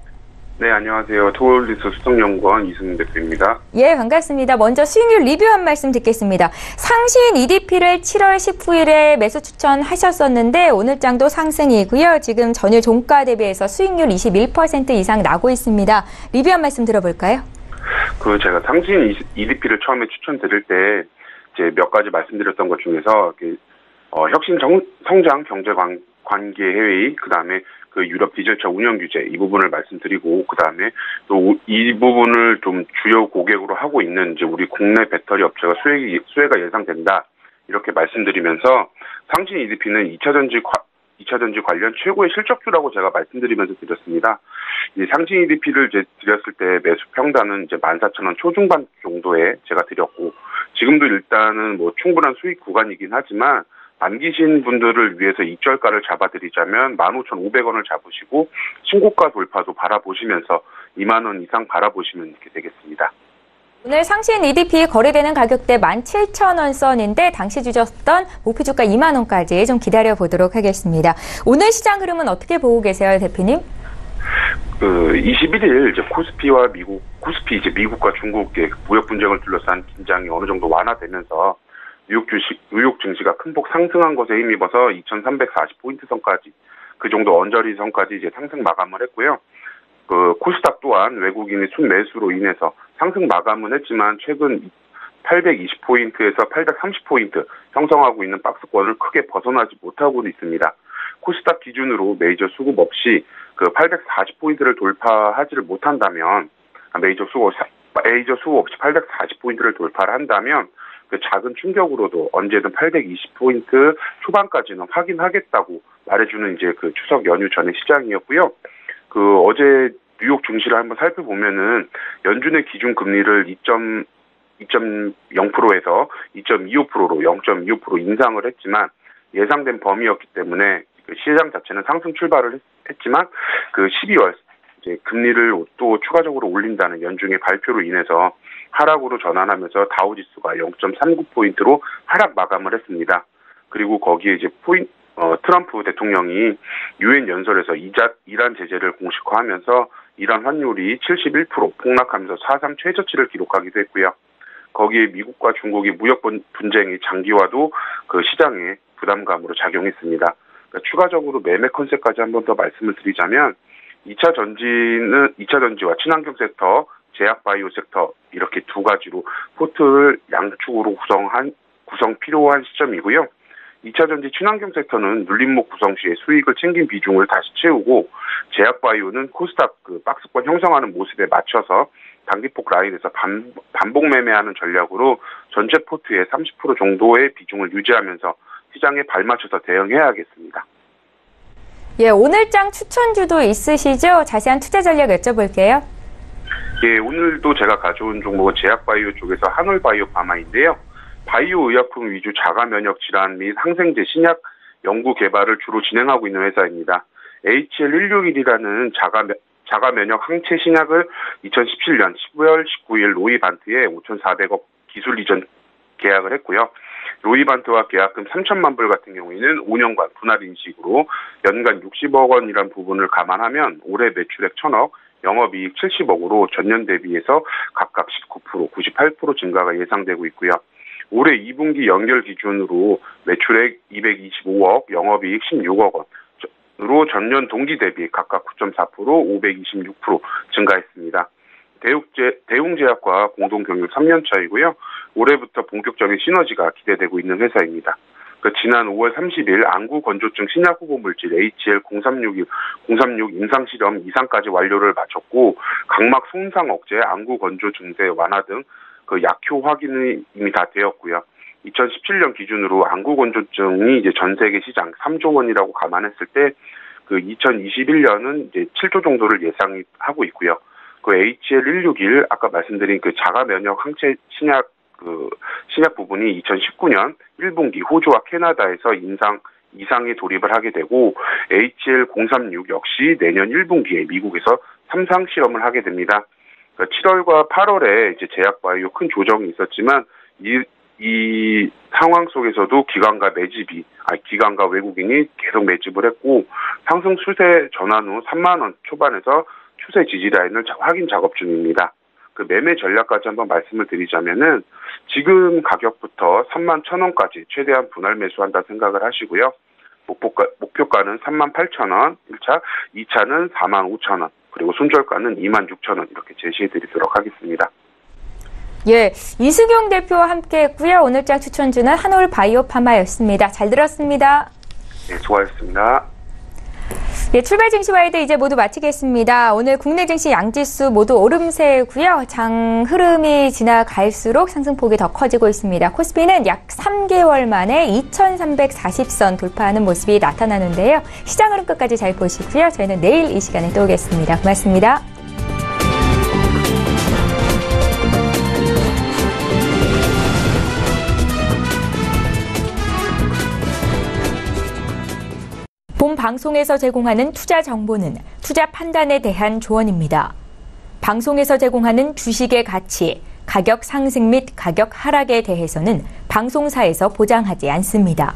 네, 안녕하세요. 토우홀딩스 수석연구원 이승용 대표입니다. 예, 반갑습니다. 먼저 수익률 리뷰 한 말씀 듣겠습니다. 상신 EDP를 7월 19일에 매수 추천하셨었는데 오늘 장도 상승이고요. 지금 전일 종가 대비해서 수익률 21% 이상 나고 있습니다. 리뷰 한 말씀 들어볼까요? 제가 상신 EDP를 처음에 추천드릴 때 이제 몇 가지 말씀드렸던 것 중에서 혁신 성장 경제 관계 회의, 그 다음에 유럽 디젤차 운영 규제 이 부분을 말씀드리고 그 다음에 또 이 부분을 좀 주요 고객으로 하고 있는 이제 우리 국내 배터리 업체가 수혜가 예상된다 이렇게 말씀드리면서 상신 EDP는 2차 전지 관련 최고의 실적주라고 제가 말씀드리면서 드렸습니다. 이 상신 EDP를 이제 드렸을 때 매수 평단은 이제 14,000원 초중반 정도에 제가 드렸고, 지금도 일단은 뭐 충분한 수익 구간이긴 하지만 남기신 분들을 위해서 익절가를 잡아드리자면 15,500원을 잡으시고 신고가 돌파도 바라보시면서 2만 원 이상 바라보시면 이렇게 되겠습니다. 오늘 상신 EDP 거래되는 가격대 17,000원 선인데 당시 주셨던 목표주가 2만 원까지 좀 기다려보도록 하겠습니다. 오늘 시장 흐름은 어떻게 보고 계세요, 대표님? 21일 이제 코스피 이제 미국과 중국의 무역 분쟁을 둘러싼 긴장이 어느 정도 완화되면서 뉴욕 증시가 큰 폭 상승한 것에 힘입어서 2,340포인트 선까지, 그 정도 언저리 선까지 이제 상승 마감을 했고요. 코스닥 또한 외국인의 순매수로 인해서 상승 마감은 했지만 최근 820포인트에서 830포인트 형성하고 있는 박스권을 크게 벗어나지 못하고 있습니다. 코스닥 기준으로 메이저 수급 없이 840포인트를 돌파하지를 못한다면, 메이저 수급 없이 840포인트를 돌파를 한다면 그 작은 충격으로도 언제든 820포인트 초반까지는 확인하겠다고 말해주는 이제 그 추석 연휴 전의 시장이었고요. 어제 뉴욕 증시를 한번 살펴보면은 연준의 기준 금리를 2.0%에서 2.25%로 0.25% 인상을 했지만 예상된 범위였기 때문에 그 시장 자체는 상승 출발을 했지만 12월 이제 금리를 또 추가적으로 올린다는 연준의 발표로 인해서 하락으로 전환하면서 다우지수가 0.39포인트로 하락 마감을 했습니다. 그리고 거기에 이제 트럼프 대통령이 유엔 연설에서 이란 제재를 공식화하면서 이란 환율이 71% 폭락하면서 사상 최저치를 기록하기도 했고요. 거기에 미국과 중국의 무역 분쟁이 장기화도 그 시장에 부담감으로 작용했습니다. 그러니까 추가적으로 매매 컨셉까지 한 번 더 말씀을 드리자면 2차 전지와 친환경 섹터, 제약 바이오 섹터 이렇게 두 가지로 포트를 양축으로 구성 필요한 시점이고요. 2차 전지 친환경 섹터는 눌림목 구성 시에 수익을 챙긴 비중을 다시 채우고, 제약 바이오는 코스닥 박스권 형성하는 모습에 맞춰서 단기폭 라인에서 반복 매매하는 전략으로 전체 포트의 30% 정도의 비중을 유지하면서 시장에 발맞춰서 대응해야겠습니다. 예, 오늘장 추천주도 있으시죠? 자세한 투자 전략 여쭤볼게요. 예, 오늘도 제가 가져온 종목은 제약 바이오 쪽에서 한올 바이오 파마인데요. 바이오 의약품 위주 자가 면역 질환 및 항생제 신약 연구 개발을 주로 진행하고 있는 회사입니다. HL161이라는 자가 면역 항체 신약을 2017년 10월 19일 로이반트에 5,400억 기술 이전 계약을 했고요. 로이반트와 계약금 3천만 불 같은 경우에는 5년간 분할 인식으로 연간 60억 원이란 부분을 감안하면 올해 매출액 1,000억, 영업이익 70억으로 전년 대비해서 각각 19%, 98% 증가가 예상되고 있고요. 올해 2분기 연결 기준으로 매출액 225억, 영업이익 16억 원으로 전년 동기 대비 각각 9.4%, 526% 증가했습니다. 대웅제약과 공동 경영 3년 차이고요. 올해부터 본격적인 시너지가 기대되고 있는 회사입니다. 지난 5월 30일 안구 건조증 신약 후보 물질 HL0361, 036 임상 실험 이상까지 완료를 마쳤고, 각막 손상 억제, 안구 건조 증세 완화 등 약효 확인이 이미 다 되었고요. 2017년 기준으로 안구 건조증이 이제 전 세계 시장 3조 원이라고 감안했을 때 2021년은 이제 7조 정도를 예상하고 있고요. HL161 아까 말씀드린 자가 면역 항체 신약 부분이 2019년 1분기 호주와 캐나다에서 이상에 돌입을 하게 되고, HL036 역시 내년 1분기에 미국에서 3상 실험을 하게 됩니다. 7월과 8월에 이제 제약 바이오 큰 조정이 있었지만 이 상황 속에서도 기관과 외국인이 계속 매집을 했고, 상승 추세 전환 후 3만 원 초반에서 추세 지지 라인을 확인 작업 중입니다. 매매 전략까지 한번 말씀을 드리자면은 지금 가격부터 31,000원까지 최대한 분할 매수한다 생각을 하시고요. 목표가는 38,000원 1차, 2차는 45,000원, 그리고 손절가는 26,000원 이렇게 제시해드리도록 하겠습니다. 예, 이수경 대표와 함께했고요. 오늘장 추천주는 한올 바이오 파마였습니다. 잘 들었습니다. 네, 수고하셨습니다. 네, 출발 증시와이드 이제 모두 마치겠습니다. 오늘 국내 증시 양지수 모두 오름세고요. 장 흐름이 지나갈수록 상승폭이 더 커지고 있습니다. 코스피는 약 3개월 만에 2340선 돌파하는 모습이 나타나는데요. 시장 흐름 끝까지 잘 보시고요. 저희는 내일 이 시간에 또 오겠습니다. 고맙습니다. 본 방송에서 제공하는 투자 정보는 투자 판단에 대한 조언입니다. 방송에서 제공하는 주식의 가치, 가격 상승 및 가격 하락에 대해서는 방송사에서 보장하지 않습니다.